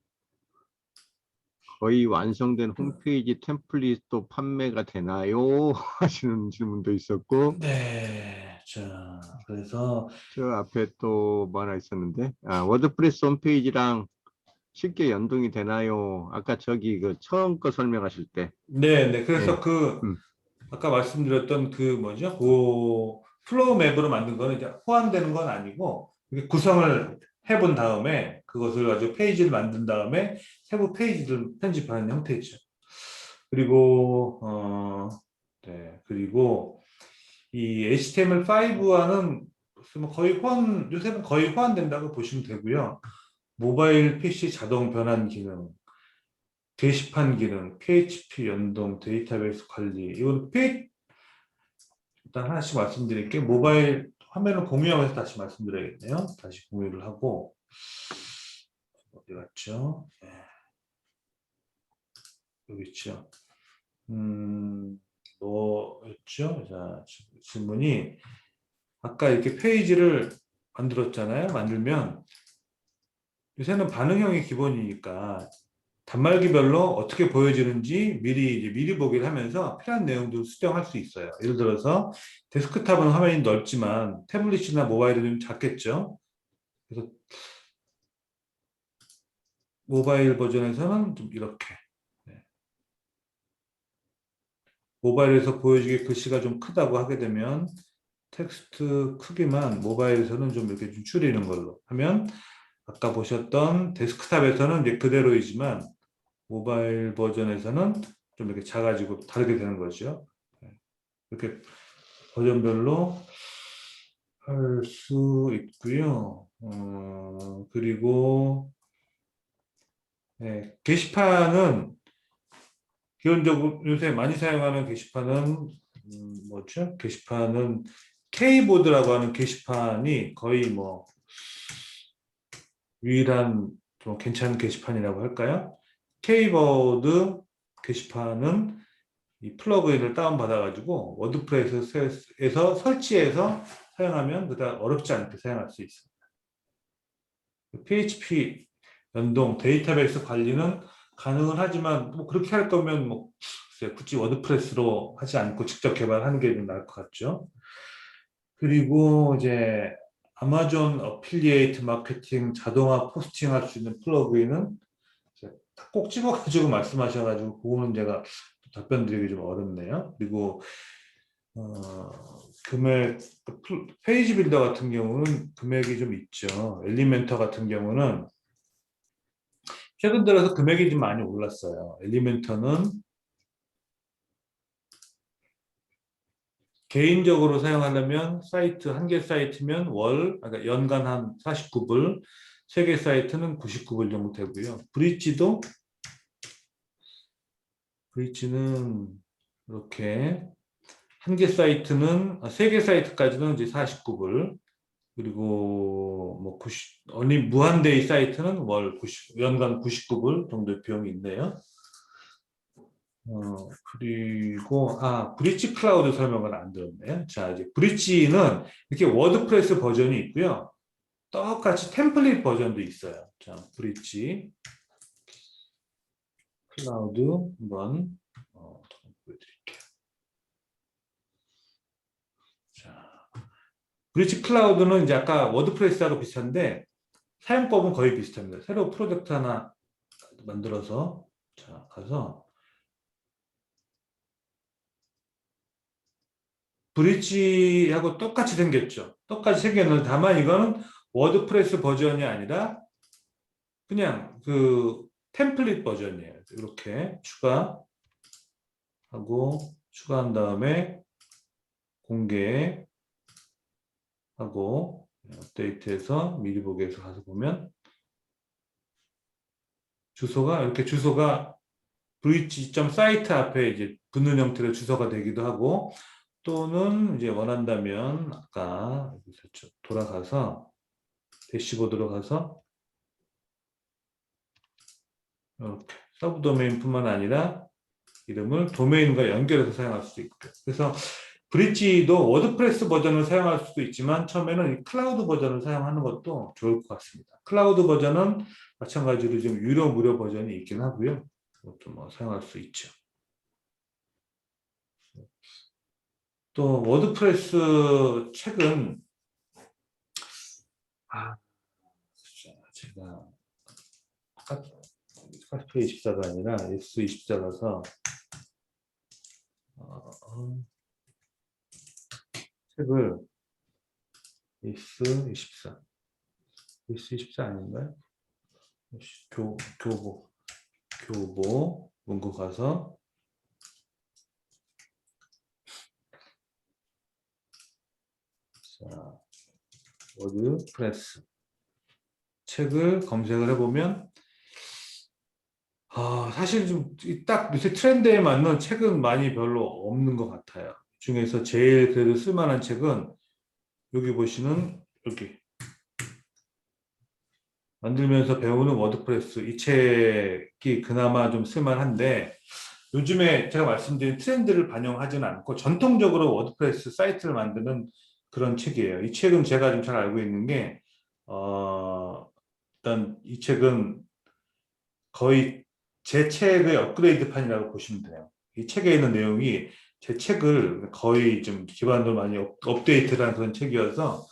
거의 완성된 홈페이지 템플릿도 판매가 되나요? 하시는 질문도 있었고, 네. 자, 그래서 저 앞에 또 뭐 하나 있었는데, 워드프레스 홈페이지랑 쉽게 연동이 되나요? 아까 저기 그 처음 거 설명하실 때, 네네. 예, 그래서 음, 아까 말씀드렸던 그 뭐죠? 그 플로우 맵으로 만든 거는 이제 호환되는 건 아니고 이렇게 구성을 해본 다음에 그것을 가지고 페이지를 만든 다음에 세부 페이지를 편집하는 형태죠. 그리고 네. 그리고 이 HTML5와는 거의 요새는 거의 호환된다고 보시면 되고요. 모바일 PC 자동 변환 기능, 게시판 기능, PHP 연동, 데이터베이스 관리. 이건 일단 하나씩 말씀드릴게요. 모바일 화면을 공유하면서 다시 말씀드려야겠네요. 다시 공유를 하고 어디 갔죠? 네, 여기 있죠. 뭐였죠? 자, 질문이 아까 이렇게 페이지를 만들었잖아요. 만들면 요새는 반응형이 기본이니까 단말기별로 어떻게 보여지는지 미리 보기를 하면서 필요한 내용도 수정할 수 있어요. 예를 들어서 데스크탑은 화면이 넓지만 태블릿이나 모바일은 좀 작겠죠. 그래서 모바일 버전에서는 좀 이렇게 네. 모바일에서 보여지게 글씨가 좀 크다고 하게 되면 텍스트 크기만 모바일에서는 좀 이렇게 좀 줄이는 걸로 하면 아까 보셨던 데스크탑에서는 이제 그대로이지만 모바일 버전에서는 좀 이렇게 작아지고 다르게 되는 거죠. 네. 이렇게 버전별로 할 수 있고요. 그리고 네, 게시판은 기본적으로 요새 많이 사용하는 게시판은 뭐죠? 게시판은 K보드라고 하는 게시판이 거의 뭐 유일한 좀 괜찮은 게시판이라고 할까요? K보드 게시판은 이 플러그인을 다운받아가지고 워드프레스에서 설치해서 사용하면 그다음 어렵지 않게 사용할 수 있습니다. PHP 연동 데이터베이스 관리는 가능은 하지만 뭐 그렇게 할 거면 뭐 굳이 워드프레스로 하지 않고 직접 개발하는 게 좀 나을 것 같죠. 그리고 이제 아마존 어필리에이트 마케팅 자동화 포스팅 할 수 있는 플러그인은 꼭 집어가지고 말씀하셔가지고 그거는 제가 답변 드리기 좀 어렵네요. 그리고 금액 페이지 빌더 같은 경우는 금액이 좀 있죠. 엘리멘터 같은 경우는 최근 들어서 금액이 좀 많이 올랐어요. 엘리멘터는 개인적으로 사용하려면 사이트 한 개 사이트면 그러니까 연간 한 49불, 세 개 사이트는 99불 정도 되고요. 브릿지는 이렇게 한 개 사이트는 세 개 사이트까지는 이제 49불, 그리고 뭐 무한데이 사이트는 연간 99불 정도의 비용이 있네요. 그리고 브릿지 클라우드 설명을 안 들었네요. 자, 이제 브릿지는 이렇게 워드프레스 버전이 있고요. 똑같이 템플릿 버전도 있어요. 자, 브릿지 클라우드 한번 보여드릴게요. 자, 브릿지 클라우드는 이제 아까 워드프레스하고 비슷한데 사용법은 거의 비슷합니다. 새로 프로젝트 하나 만들어서 자, 가서 브릿지하고 똑같이 생겼죠. 똑같이 생겼는데 다만 이거는 워드프레스 버전이 아니라 그냥 그 템플릿 버전이에요. 이렇게 추가한 다음에 공개하고 업데이트해서 미리 보기에서 가서 보면 주소가 bridge.site 앞에 이제 붙는 형태로 주소가 되기도 하고, 또는 이제 원한다면 아까 여기서 돌아가서 대시보드로 가서 이렇게 서브 도메인뿐만 아니라 이름을 도메인과 연결해서 사용할 수도 있고요. 그래서 브릿지도 워드프레스 버전을 사용할 수도 있지만 처음에는 이 클라우드 버전을 사용하는 것도 좋을 것 같습니다. 클라우드 버전은 마찬가지로 지금 유료 무료 버전이 있긴 하고요. 그것도 뭐 사용할 수 있죠. 또 워드프레스 책은 제가 카페24가 아니라 S24라서 책을 S24 아닌가요? 교보 문구 가서 자, 워드프레스 책을 검색을 해보면 사실 좀 딱 요새 트렌드에 맞는 책은 많이 별로 없는 것 같아요. 중에서 제일 그래도 쓸만한 책은 여기 보시는 여기 만들면서 배우는 워드프레스, 이 책이 그나마 좀 쓸만한데, 요즘에 제가 말씀드린 트렌드를 반영하지는 않고 전통적으로 워드프레스 사이트를 만드는 그런 책이에요. 이 책은 제가 좀 잘 알고 있는 게 일단 이 책은 거의 제 책의 업그레이드판이라고 보시면 돼요. 이 책에 있는 내용이 제 책을 거의 좀 기반으로 많이 업데이트를 한 그런 책이어서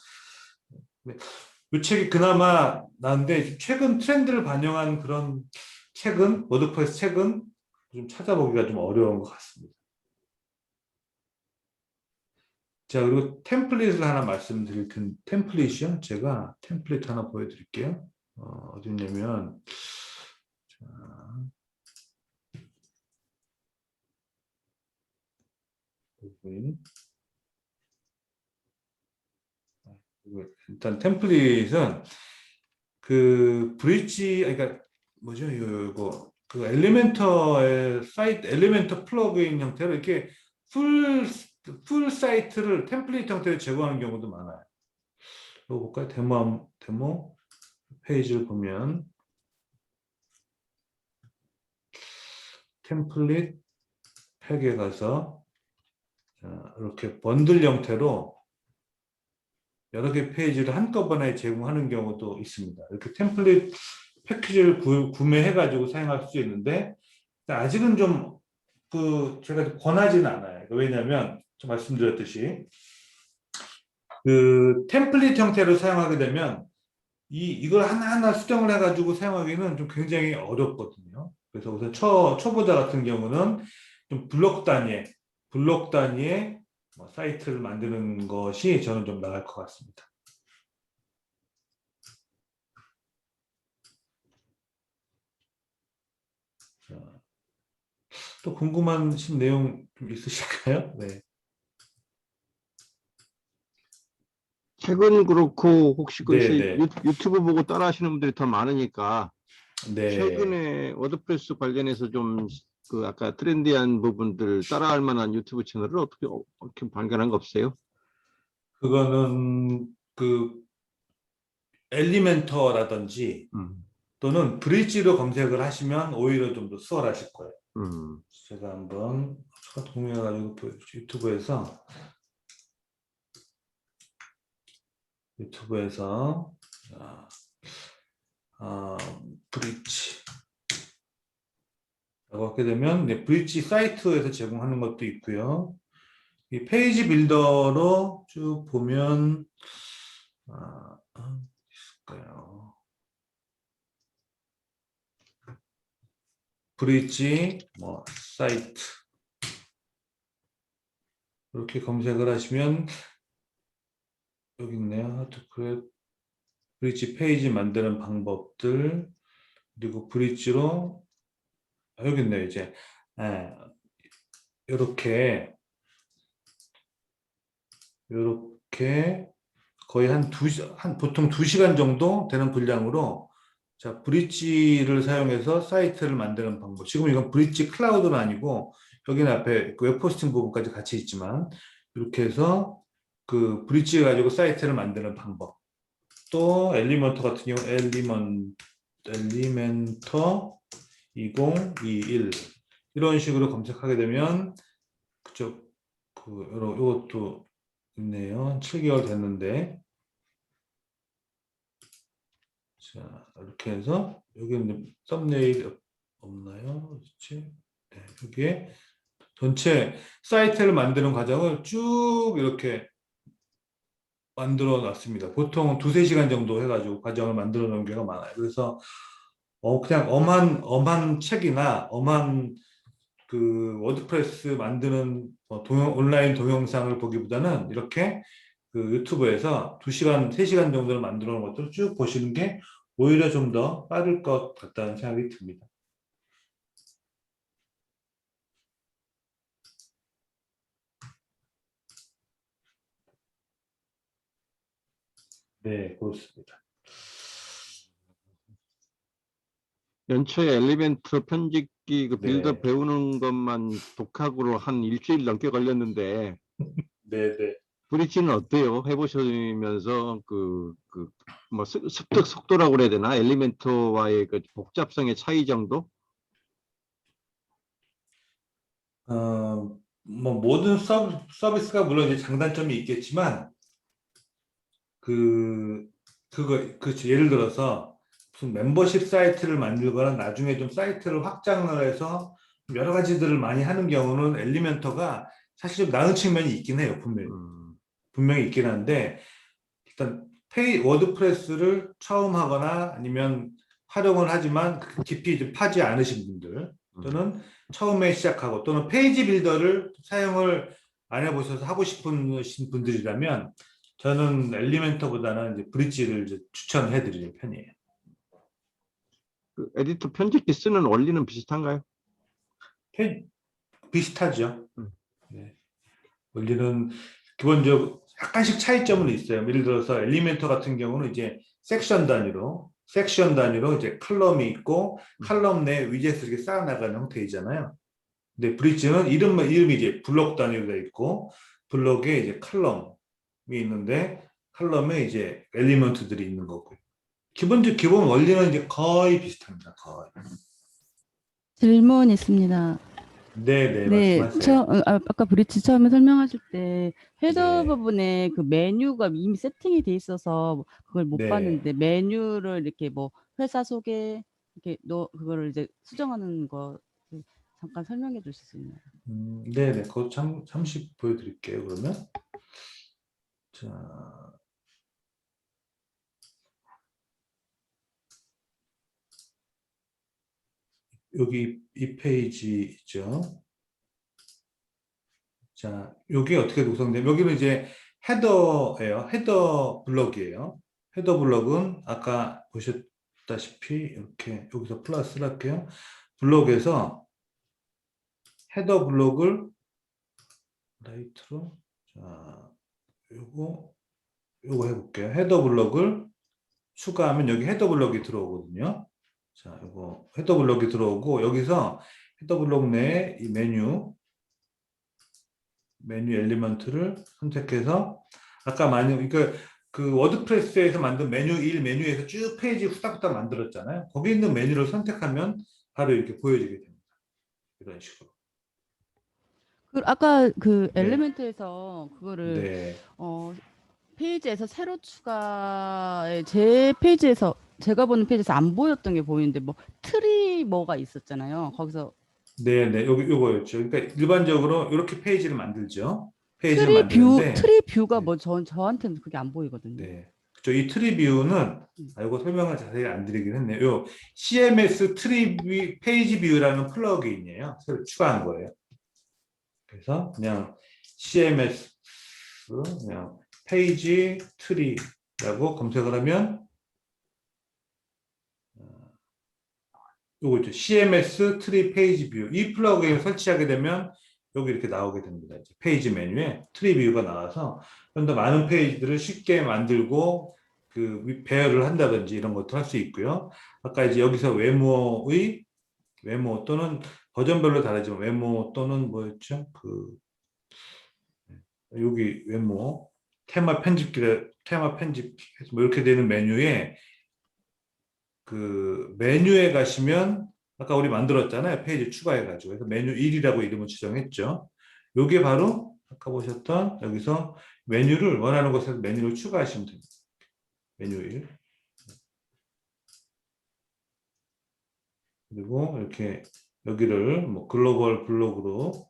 이 책이 그나마 나은데, 최근 트렌드를 반영한 그런 책은, 워드프레스 책은 좀 찾아보기가 좀 어려운 것 같습니다. 자, 그리고 템플릿을 하나 말씀드릴 텐데, 템플릿이요? 제가 템플릿 하나 보여드릴게요. 어디 있냐면, 자, 일단 템플릿은 그 브릿지, 그러니까 뭐죠? 이거 그 엘리멘터의 사이트, 엘리멘터 플러그인 형태로 이렇게 풀 사이트를 템플릿 형태로 제공하는 경우도 많아요. 이거 볼까요? 데모 페이지를 보면 템플릿 팩에 가서 이렇게 번들 형태로 여러 개 페이지를 한꺼번에 제공하는 경우도 있습니다. 이렇게 템플릿 패키지를 구매해가지고 사용할 수 있는데, 아직은 좀 제가 권하지는 않아요. 왜냐하면 좀 말씀드렸듯이 그 템플릿 형태로 사용하게 되면 이걸 하나하나 수정을 해가지고 사용하기는 좀 굉장히 어렵거든요. 그래서 우선 초보자 같은 경우는 좀 블록 단위의 사이트를 만드는 것이 저는 좀 나을 것 같습니다. 또 궁금하신 내용 좀 있으실까요? 네. 책은 그렇고 혹시 그 네, 네. 유튜브 보고 따라 하시는 분들이 더 많으니까 네. 최근에 워드프레스 관련해서 좀 그 아까 트렌디한 부분들 따라할 만한 유튜브 채널을 어떻게 발견한 거 없어요? 그거는 그 엘리멘터라든지 음, 또는 브릿지로 검색을 하시면 오히려 좀 더 수월하실 거예요. 음. 제가 한번 동영해가지고 유튜브에서 브릿지 라고 하게 되면 브릿지 사이트에서 제공하는 것도 있고요. 이 페이지 빌더로 쭉 보면 있을까요? 브릿지 사이트 이렇게 검색을 하시면 여기 있네요. How to create 브릿지 페이지 만드는 방법들, 그리고 브릿지로 여기 있네요. 이제 이렇게 이렇게 거의 보통 2시간 정도 되는 분량으로 자, 브릿지를 사용해서 사이트를 만드는 방법. 지금 이건 브릿지 클라우드는 아니고 여기는 앞에 그 웹호스팅 부분까지 같이 있지만 이렇게 해서 그 브릿지 가지고 사이트를 만드는 방법. 또 엘리먼터 같은 경우 엘리멘터 2021 이런 식으로 검색하게 되면 그쪽 이것도 있네요. 7개월 됐는데 자 이렇게 해서 여기는 썸네일 없나요? 그렇지? 네, 여기에 전체 사이트를 만드는 과정을 쭉 이렇게 만들어 놨습니다. 보통 2~3시간 정도 해가지고 과정을 만들어 놓은 경우가 많아요. 그래서 그냥 엄한 책이나 엄한 그 워드프레스 만드는 온라인 동영상을 보기보다는 이렇게 그 유튜브에서 2시간, 3시간 정도를 만들어 놓은 것들을 쭉 보시는 게 오히려 좀 더 빠를 것 같다는 생각이 듭니다. 네, 그렇습니다. 연초에 엘리멘트 편집기 그 빌더 네, 배우는 것만 독학으로 한 일주일 넘게 걸렸는데 네, 네. 브릿지는 어때요? 해보시면서 뭐 습득 속도라고 그래야 되나? 엘리멘트와의 그 복잡성의 차이 정도? 뭐 모든 서비스가 물론 이제 장단점이 있겠지만 그렇죠. 예를 들어서 무슨 멤버십 사이트를 만들거나 나중에 좀 사이트를 확장을 해서 여러 가지들을 많이 하는 경우는 엘리멘터가 사실 좀 나은 측면이 있긴 해요. 분명히 있긴 한데 일단 워드프레스를 처음 하거나 아니면 활용을 하지만 깊이 좀 파지 않으신 분들 또는 처음에 시작하고 또는 페이지 빌더를 사용을 안 해보셔서 하고 싶은 분들이라면 저는 엘리멘터보다는 이제 브릿지를 이제 추천해 드리는 편이에요. 그 에디터 편집기 쓰는 원리는 비슷한가요? 비슷하죠. 음. 네. 원리는 기본적으로 약간씩 차이점은 있어요. 예를 들어서 엘리멘터 같은 경우는 이제 섹션 단위로 이제 컬럼이 있고 컬럼 내 위젯을 이렇게 쌓아나가는 형태이잖아요. 근데 브릿지는 이름이 이제 블록 단위로 되어 있고 블록에 이제 컬럼이 있는데 컬럼에 이제 엘리먼트들이 있는 거고요. 기본 원리는 이제 거의 비슷합니다. 거의. 질문 있습니다. 네, 네, 말씀하세요. 아까 브릿지 처음에 설명하실 때 헤더 네, 부분에 그 메뉴가 이미 세팅이 돼 있어서 그걸 못 네, 봤는데 메뉴를 이렇게 뭐 회사 소개 이렇게 그거를 이제 수정하는 거 잠깐 설명해 주실 수 있나요? 네, 그거 잠시 보여드릴게요. 그러면 자, 여기 이 페이지죠. 자, 여기 어떻게 구성되면 여기는 이제 헤더예요. 헤더 블럭이에요. 헤더 블럭은 아까 보셨다시피 이렇게 여기서 플러스를 할게요. 블럭에서 헤더 블럭을 라이트로 자, 요거 해볼게요. 헤더 블럭을 추가하면 여기 헤더 블럭이 들어오거든요. 자, 이거 헤더 블럭이 들어오고 여기서 헤더 블럭 내에 이 메뉴 엘리먼트를 선택해서 아까 그러니까 그 워드프레스에서 만든 메뉴 1 메뉴에서 쭉 페이지 후딱후딱 만들었잖아요. 거기 있는 메뉴를 선택하면 바로 이렇게 보여지게 됩니다. 이런 식으로. 아까 그 네, 엘리멘트에서 그거를 네, 페이지에서 새로 제 페이지에서 제가 보는 페이지에서 안 보였던 게 보이는데 뭐 틀이 뭐가 있었잖아요. 거기서 네, 요거였죠. 그러니까 일반적으로 이렇게 페이지를 만들죠. 페이지를 만드는데 트리 뷰가 네. 뭐 저한테는 그게 안 보이거든요. 네. 그쵸. 이 트리뷰는, 이거 설명을 자세히 안 드리긴 했네요. 요 CMS 트리뷰, 페이지 뷰라는 플러그인이에요. 새로 추가한 거예요. 그래서 그냥 CMS, 그냥 페이지 트리라고 검색을 하면, 요거 있죠. CMS 트리 페이지 뷰. 이 플러그인을 설치하게 되면 여기 이렇게 나오게 됩니다. 이제 페이지 메뉴에 트리 뷰가 나와서 좀 더 많은 페이지들을 쉽게 만들고 그 배열을 한다든지 이런 것도 할 수 있고요. 아까 이제 여기서 외모 또는 버전별로 다르지만 외모 또는 뭐였죠? 여기 외모 테마 편집 뭐 이렇게 되는 메뉴에 그 메뉴에 가시면 아까 우리 만들었잖아요. 페이지 추가해가지고. 그래서 메뉴 1이라고 이름을 지정했죠. 요게 바로 아까 보셨던 여기서 메뉴를 원하는 곳에서 메뉴를 추가하시면 됩니다. 메뉴 1. 그리고 이렇게 여기를 뭐 글로벌 블록으로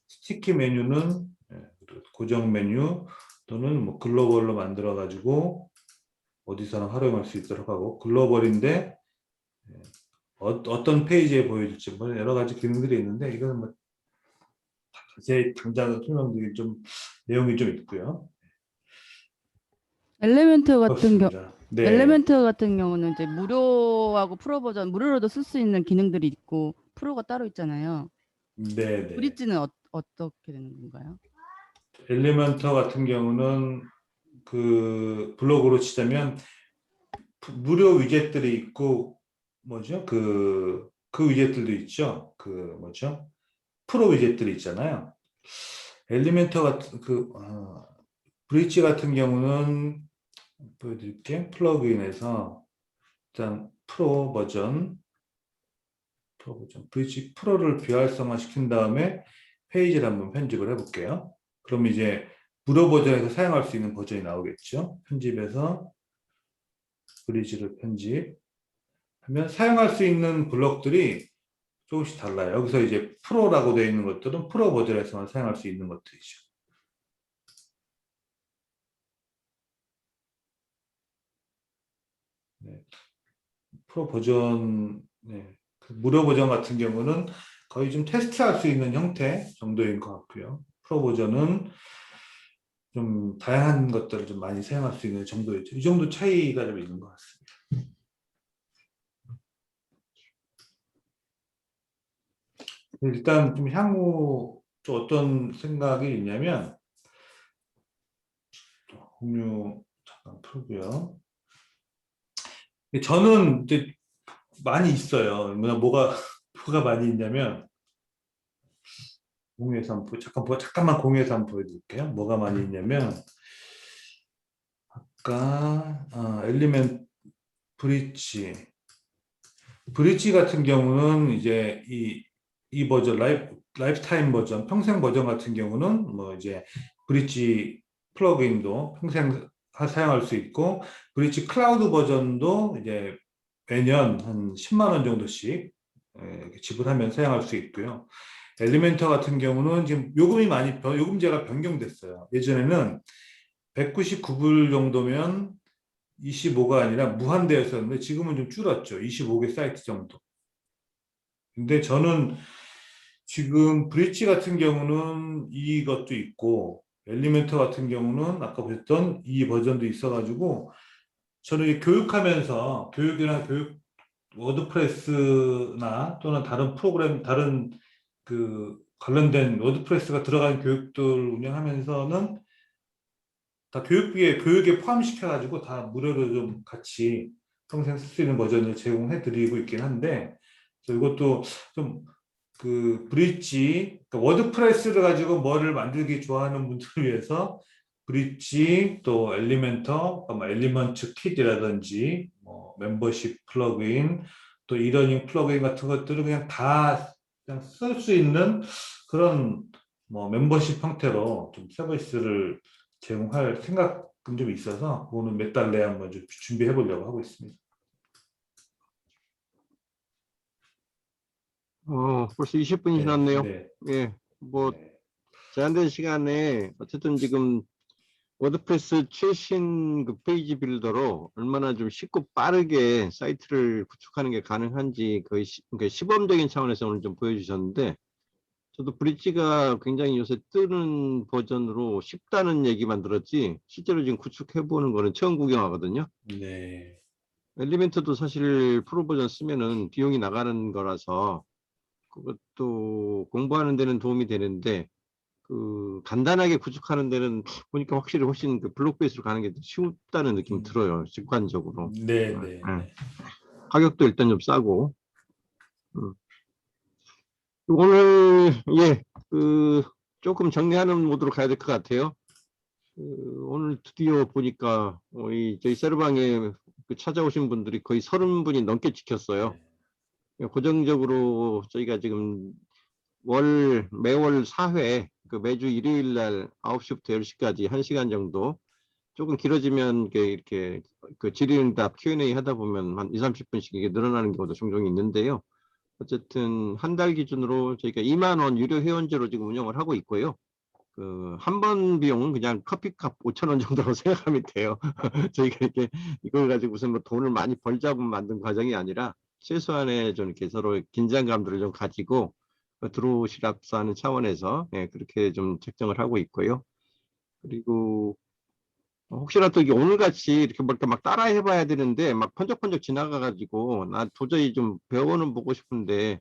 스티키 메뉴는 고정 메뉴 또는 뭐 글로벌로 만들어 가지고 어디서나 활용할 수 있도록 하고 글로벌인데 어떤 페이지에 보여줄지 뭐 여러 가지 기능들이 있는데 이거는 뭐 자세히 당장 설명드리기 좀 내용이 좀 있고요. 엘레멘트 같은 경우 그렇습니다. 네. 엘레멘트 같은 경우는 이제 무료하고 프로 버전 무료로도 쓸 수 있는 기능들이 있고 프로가 따로 있잖아요. 네, 네. 브릿지는 어떻게 되는 건가요? 엘리먼터 같은 경우는 그 블로그로 치자면 무료 위젯들이 있고 뭐죠? 그 위젯들도 있죠. 그 뭐죠? 프로 위젯들이 있잖아요. 엘리멘터 같은 브릿지 같은 경우는 보여드릴게요. 플러그인에서 일단 프로 버전 브릿지 프로를 비활성화 시킨 다음에 페이지를 한번 편집을 해볼게요. 그럼 이제 무료 버전에서 사용할 수 있는 버전이 나오겠죠. 편집해서 브릿지를 편집하면 사용할 수 있는 블록들이 조금씩 달라요. 여기서 이제 프로라고 되어 있는 것들은 프로 버전에서만 사용할 수 있는 것들이죠. 네. 프로 버전, 네. 그 무료 버전 같은 경우는 거의 좀 테스트할 수 있는 형태 정도인 것 같고요. 프로 버전은 좀 다양한 것들을 좀 많이 사용할 수 있는 정도였죠. 이 정도 차이가 좀 있는 것 같습니다. 일단 좀 향후 좀 어떤 생각이 있냐면 공유 잠깐 풀고요. 저는 이제 많이 있어요. 뭐가 많이 있냐면 공유해서 한번 잠깐만 공유해서 한번 보여드릴게요. 뭐가 많이 있냐면 아까 엘리멘트 브릿지 같은 경우는 이제 이 버전 라이프타임 버전 평생 버전 같은 경우는 뭐 이제 브릿지 플러그인도 평생 사용할 수 있고 브릿지 클라우드 버전도 이제 매년 한 10만 원 정도씩 지불하면 사용할 수 있고요. 엘리멘터 같은 경우는 지금 요금제가 변경됐어요. 예전에는 199불 정도면 25가 아니라 무한대였었는데 지금은 좀 줄었죠. 25개 사이트 정도. 근데 저는 지금 브릿지 같은 경우는 이것도 있고 엘리멘터 같은 경우는 아까 보셨던 이 버전도 있어가지고 저는 교육하면서 교육이나 워드프레스나 또는 다른 프로그램 다른 그 관련된 워드프레스가 들어간 교육들 운영하면서는 다 교육에 포함시켜가지고 다 무료로 좀 같이 평생 쓸 수 있는 버전을 제공해드리고 있긴 한데 이것도 좀 그 브릿지 그러니까 워드프레스를 가지고 뭐를 만들기 좋아하는 분들을 위해서 브릿지 또 엘리멘터, 엘리먼트 킷이라든지 뭐 멤버십 플러그인 또 이러닝 플러그인 같은 것들을 그냥 다 그냥 쓸 수 있는 그런 뭐 멤버십 형태로 좀 서비스를 제공할 생각은 좀 있어서 그거는 몇 달 내에 한번 좀 준비해 보려고 하고 있습니다. 벌써 20분이 지났네요. 네. 예, 뭐 네. 제한된 시간에 어쨌든 지금 워드프레스 최신 그 페이지 빌더로 얼마나 좀 쉽고 빠르게 사이트를 구축하는 게 가능한지 거의 그러니까 시범적인 차원에서 오늘 좀 보여주셨는데 저도 브릿지가 굉장히 요새 뜨는 버전으로 쉽다는 얘기만 들었지 실제로 지금 구축해보는 거는 처음 구경하거든요. 네. 엘리멘트도 사실 프로 버전 쓰면은 비용이 나가는 거라서 그것도 공부하는 데는 도움이 되는데 그 간단하게 구축하는 데는 보니까 확실히 훨씬 그 블록 베이스로 가는 게 쉽다는 느낌이 들어요. 직관적으로. 네, 네, 네. 가격도 일단 좀 싸고. 오늘 그 조금 정리하는 모드로 가야 될 것 같아요. 오늘 드디어 보니까 저희 세르방에 그 찾아오신 분들이 거의 30분이 넘게 지켰어요. 고정적으로 저희가 지금 매월 4회 그 매주 일요일 날 9시부터 10시까지 1시간 정도, 조금 길어지면 이렇게 그 질의응답 Q&A 하다 보면 한 2, 30분씩 이게 늘어나는 경우도 종종 있는데요. 어쨌든 한 달 기준으로 저희가 2만 원 유료 회원제로 지금 운영을 하고 있고요. 그 한 번 비용은 그냥 커피값 5,000원 정도로 생각하면 돼요. 저희가 이렇게 이걸 가지고 무슨 뭐 돈을 많이 벌자고 만든 과정이 아니라 최소한의 좀 이렇게 서로 긴장감들을 좀 가지고 들어오시랍사 하는 차원에서 그렇게 좀 책정을 하고 있고요. 그리고 혹시라도 이게 오늘같이 이렇게 막 따라 해봐야 되는데 막 번쩍번쩍 지나가가지고 나 도저히 좀 배워는 보고 싶은데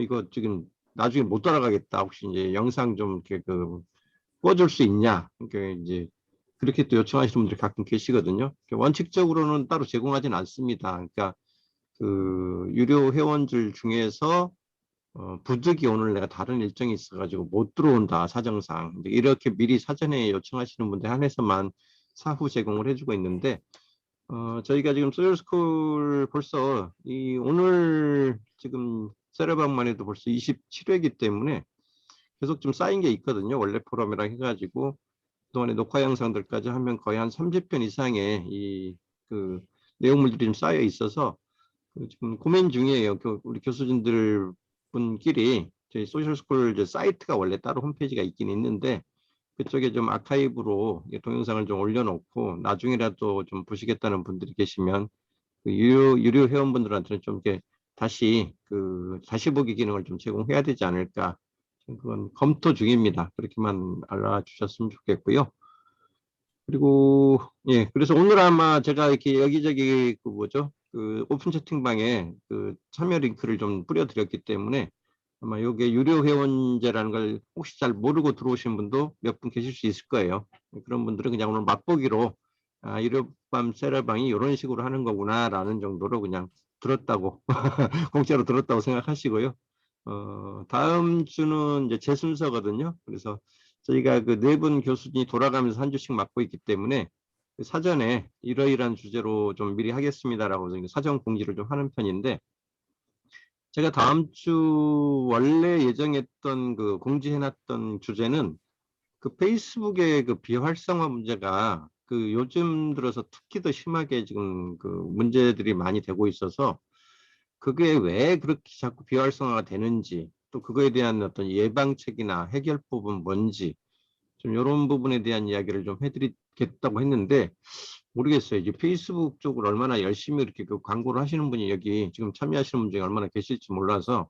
이거 지금 나중에 못 따라가겠다. 혹시 이제 영상 좀 이렇게 꺼줄 수 있냐? 그러니까 이제 그렇게 또 요청하시는 분들이 가끔 계시거든요. 원칙적으로는 따로 제공하진 않습니다. 그러니까 그 유료 회원들 중에서 부득이 오늘 내가 다른 일정이 있어가지고 못 들어온다 사정상 이렇게 미리 사전에 요청하시는 분들 한해서만 사후 제공을 해주고 있는데 저희가 지금 소셜스쿨 벌써 오늘 지금 세레방만 해도 벌써 27회이기 때문에 계속 좀 쌓인 게 있거든요. 원래 포럼이랑 해가지고 그동안에 녹화 영상들까지 하면 거의 한 30편 이상의 그 내용물들이 좀 쌓여 있어서 지금 고민 중이에요. 우리 교수진들 분끼리 저희 소셜스쿨 사이트가 원래 따로 홈페이지가 있긴 있는데 그쪽에 좀 아카이브로 동영상을 좀 올려놓고 나중에라도 좀 보시겠다는 분들이 계시면 그 유료 회원분들한테는 좀 이렇게 다시 다시 보기 기능을 좀 제공해야 되지 않을까. 그건 검토 중입니다. 그렇게만 알아주셨으면 좋겠고요. 그리고 그래서 오늘 아마 제가 이렇게 여기저기 그 오픈 채팅방에 그 참여 링크를 좀 뿌려드렸기 때문에 아마 이게 유료 회원제라는 걸 혹시 잘 모르고 들어오신 분도 몇 분 계실 수 있을 거예요. 그런 분들은 그냥 오늘 맛보기로 유료밤 세라방이 이런 식으로 하는 거구나라는 정도로 그냥 들었다고 공짜로 들었다고 생각하시고요. 다음 주는 이제 제 순서거든요. 그래서 저희가 그 4분 교수진이 돌아가면서 한 주씩 맡고 있기 때문에 사전에 이러이러한 주제로 좀 미리 하겠습니다라고 사전 공지를 좀 하는 편인데 제가 다음 주 원래 예정했던 그 공지해놨던 주제는 그 페이스북의 그 비활성화 문제가 그 요즘 들어서 특히 더 심하게 지금 그 문제들이 많이 되고 있어서 그게 왜 그렇게 자꾸 비활성화가 되는지 또 그거에 대한 어떤 예방책이나 해결법은 뭔지 좀 이런 부분에 대한 이야기를 좀 해드리겠다고 했는데 모르겠어요. 이제 페이스북 쪽을 얼마나 열심히 이렇게 그 광고를 하시는 분이 여기 지금 참여하시는 분 중에 얼마나 계실지 몰라서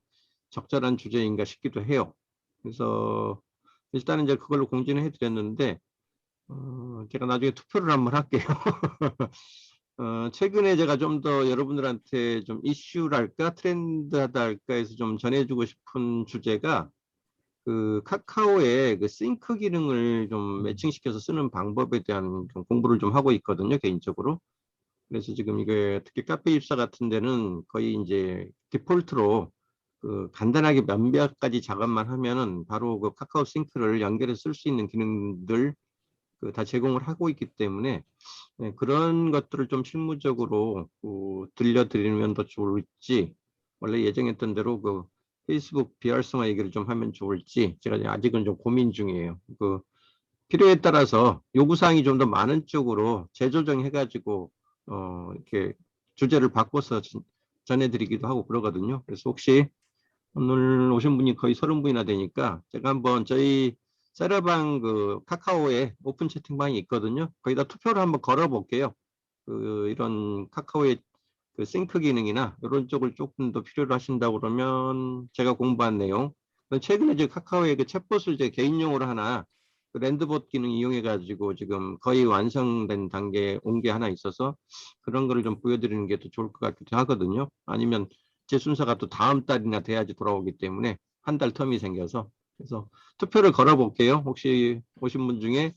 적절한 주제인가 싶기도 해요. 그래서 일단은 이제 그걸로 공지는 해드렸는데 제가 나중에 투표를 한번 할게요. 최근에 제가 좀 더 여러분들한테 좀 이슈랄까 트렌드하다 할까 해서 좀 전해주고 싶은 주제가 그 카카오의 그 싱크 기능을 좀 매칭시켜서 쓰는 방법에 대한 좀 공부를 좀 하고 있거든요, 개인적으로. 그래서 지금 이게 특히 카페 입사 같은 데는 거의 이제 디폴트로 그 간단하게 몇몇 가지 작업만 하면은 바로 그 카카오 싱크를 연결해 쓸 수 있는 기능들 그 다 제공을 하고 있기 때문에 그런 것들을 좀 실무적으로 들려드리면 더 좋을지 원래 예정했던 대로 그 페이스북 비활성화 얘기를 좀 하면 좋을지 제가 아직은 좀 고민 중이에요. 그 필요에 따라서 요구사항이 좀 더 많은 쪽으로 재조정해가지고 이렇게 주제를 바꿔서 전해드리기도 하고 그러거든요. 그래서 혹시 오늘 오신 분이 거의 30분이나 되니까 제가 한번 저희 세라방 그 카카오에 오픈 채팅방이 있거든요. 거기다 투표를 한번 걸어 볼게요. 이런 카카오의 그 싱크 기능이나 이런 쪽을 조금 더 필요로 하신다고 그러면 제가 공부한 내용. 최근에 이제 카카오의 그 챗봇을 이제 개인용으로 하나 그 랜드봇 기능 이용해 가지고 지금 거의 완성된 단계에 온 게 하나 있어서 그런 거를 좀 보여드리는 게 더 좋을 것 같기도 하거든요. 아니면 제 순서가 또 다음 달이나 돼야지 돌아오기 때문에 한 달 텀이 생겨서 그래서 투표를 걸어 볼게요. 혹시 오신 분 중에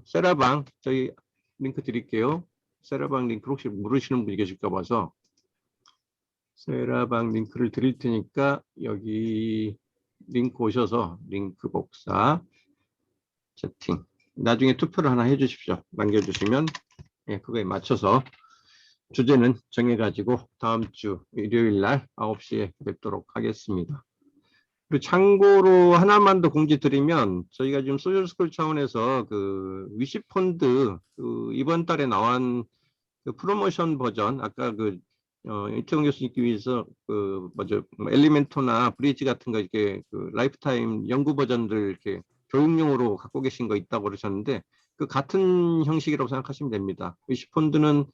세라방 저희 링크 드릴게요. 세라방 링크 혹시 모르시는 분이 계실까 봐서 세라방 링크를 드릴 테니까 여기 링크 오셔서 링크 복사 채팅 나중에 투표를 하나 해주십시오. 남겨주시면 그거에 맞춰서 주제는 정해가지고 다음 주 일요일 날 9시에 뵙도록 하겠습니다. 그리고 참고로 하나만 더 공지 드리면 저희가 지금 소셜스쿨 차원에서 그 위시펀드 이번 달에 나온 그 프로모션 버전 아까 이태원 교수님께서 엘리멘토나 브리지 같은 거 이렇게 라이프타임 연구 버전들 이렇게 교육용으로 갖고 계신 거 있다고 그러셨는데 그 같은 형식이라고 생각하시면 됩니다. 위시펀드는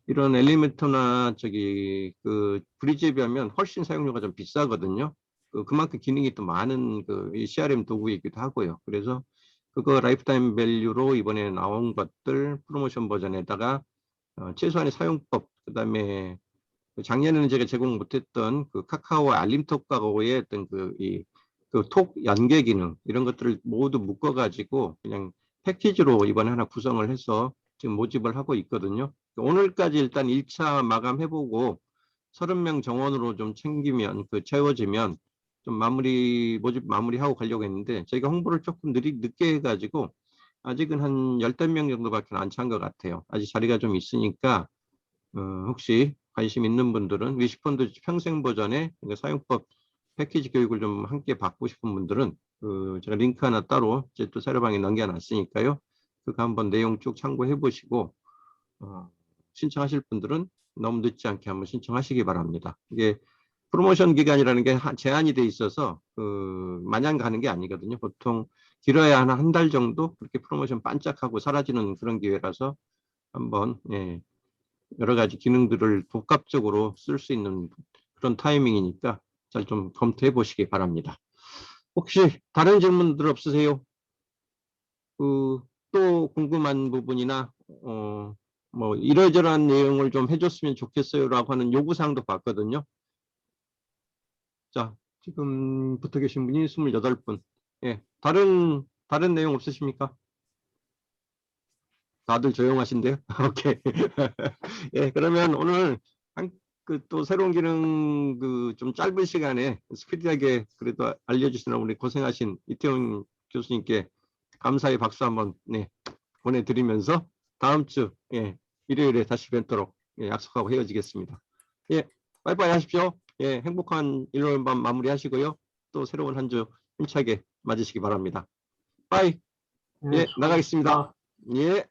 이런 엘리멘토나 브리지에 비하면 훨씬 사용료가 좀 비싸거든요. 그만큼 기능이 또 많은 이 CRM 도구이기도 하고요. 그래서 그거 라이프타임 밸류로 이번에 나온 것들 프로모션 버전에다가 최소한의 사용법, 그다음에 작년에는 제가 제공 못했던 카카오 알림톡하고의 어떤 톡 연계 기능 이런 것들을 모두 묶어가지고 그냥 패키지로 이번에 하나 구성을 해서 지금 모집을 하고 있거든요. 오늘까지 일단 1차 마감해보고 30명 정원으로 좀 챙기면 채워지면 좀 모집 마무리하고 가려고 했는데 저희가 홍보를 조금 늦게 해가지고 아직은 한 10명 정도밖에 안 찬 것 같아요. 아직 자리가 좀 있으니까 혹시 관심 있는 분들은 위시펀드 평생 버전의 사용법 패키지 교육을 좀 함께 받고 싶은 분들은 제가 링크 하나 따로 제 또 세라방에 남겨놨으니까요. 그거 한번 내용 쭉 참고해 보시고 신청하실 분들은 너무 늦지 않게 한번 신청하시기 바랍니다. 이게 프로모션 기간이라는 게 제한이 돼 있어서 마냥 가는 게 아니거든요. 보통 길어야 한 달 정도 그렇게 프로모션 반짝하고 사라지는 그런 기회라서 한번 여러 가지 기능들을 복합적으로 쓸 수 있는 그런 타이밍이니까 잘 좀 검토해 보시기 바랍니다. 혹시 다른 질문들 없으세요? 또 궁금한 부분이나 뭐 이러저러한 내용을 좀 해줬으면 좋겠어요라고 하는 요구사항도 봤거든요. 자, 지금 붙어 계신 분이 28분. 다른 내용 없으십니까? 다들 조용하신데요? 오케이. 그러면 오늘 또 새로운 기능 좀 짧은 시간에 스피디하게 그래도 알려주시는 우리 고생하신 이태원 교수님께 감사의 박수 한번 보내드리면서 다음 주 일요일에 다시 뵙도록 약속하고 헤어지겠습니다. 빠이빠이 하십시오. 행복한 일요일 밤 마무리하시고요. 또 새로운 한 주 힘차게 맞으시기 바랍니다. 빠이. 나가겠습니다. 예.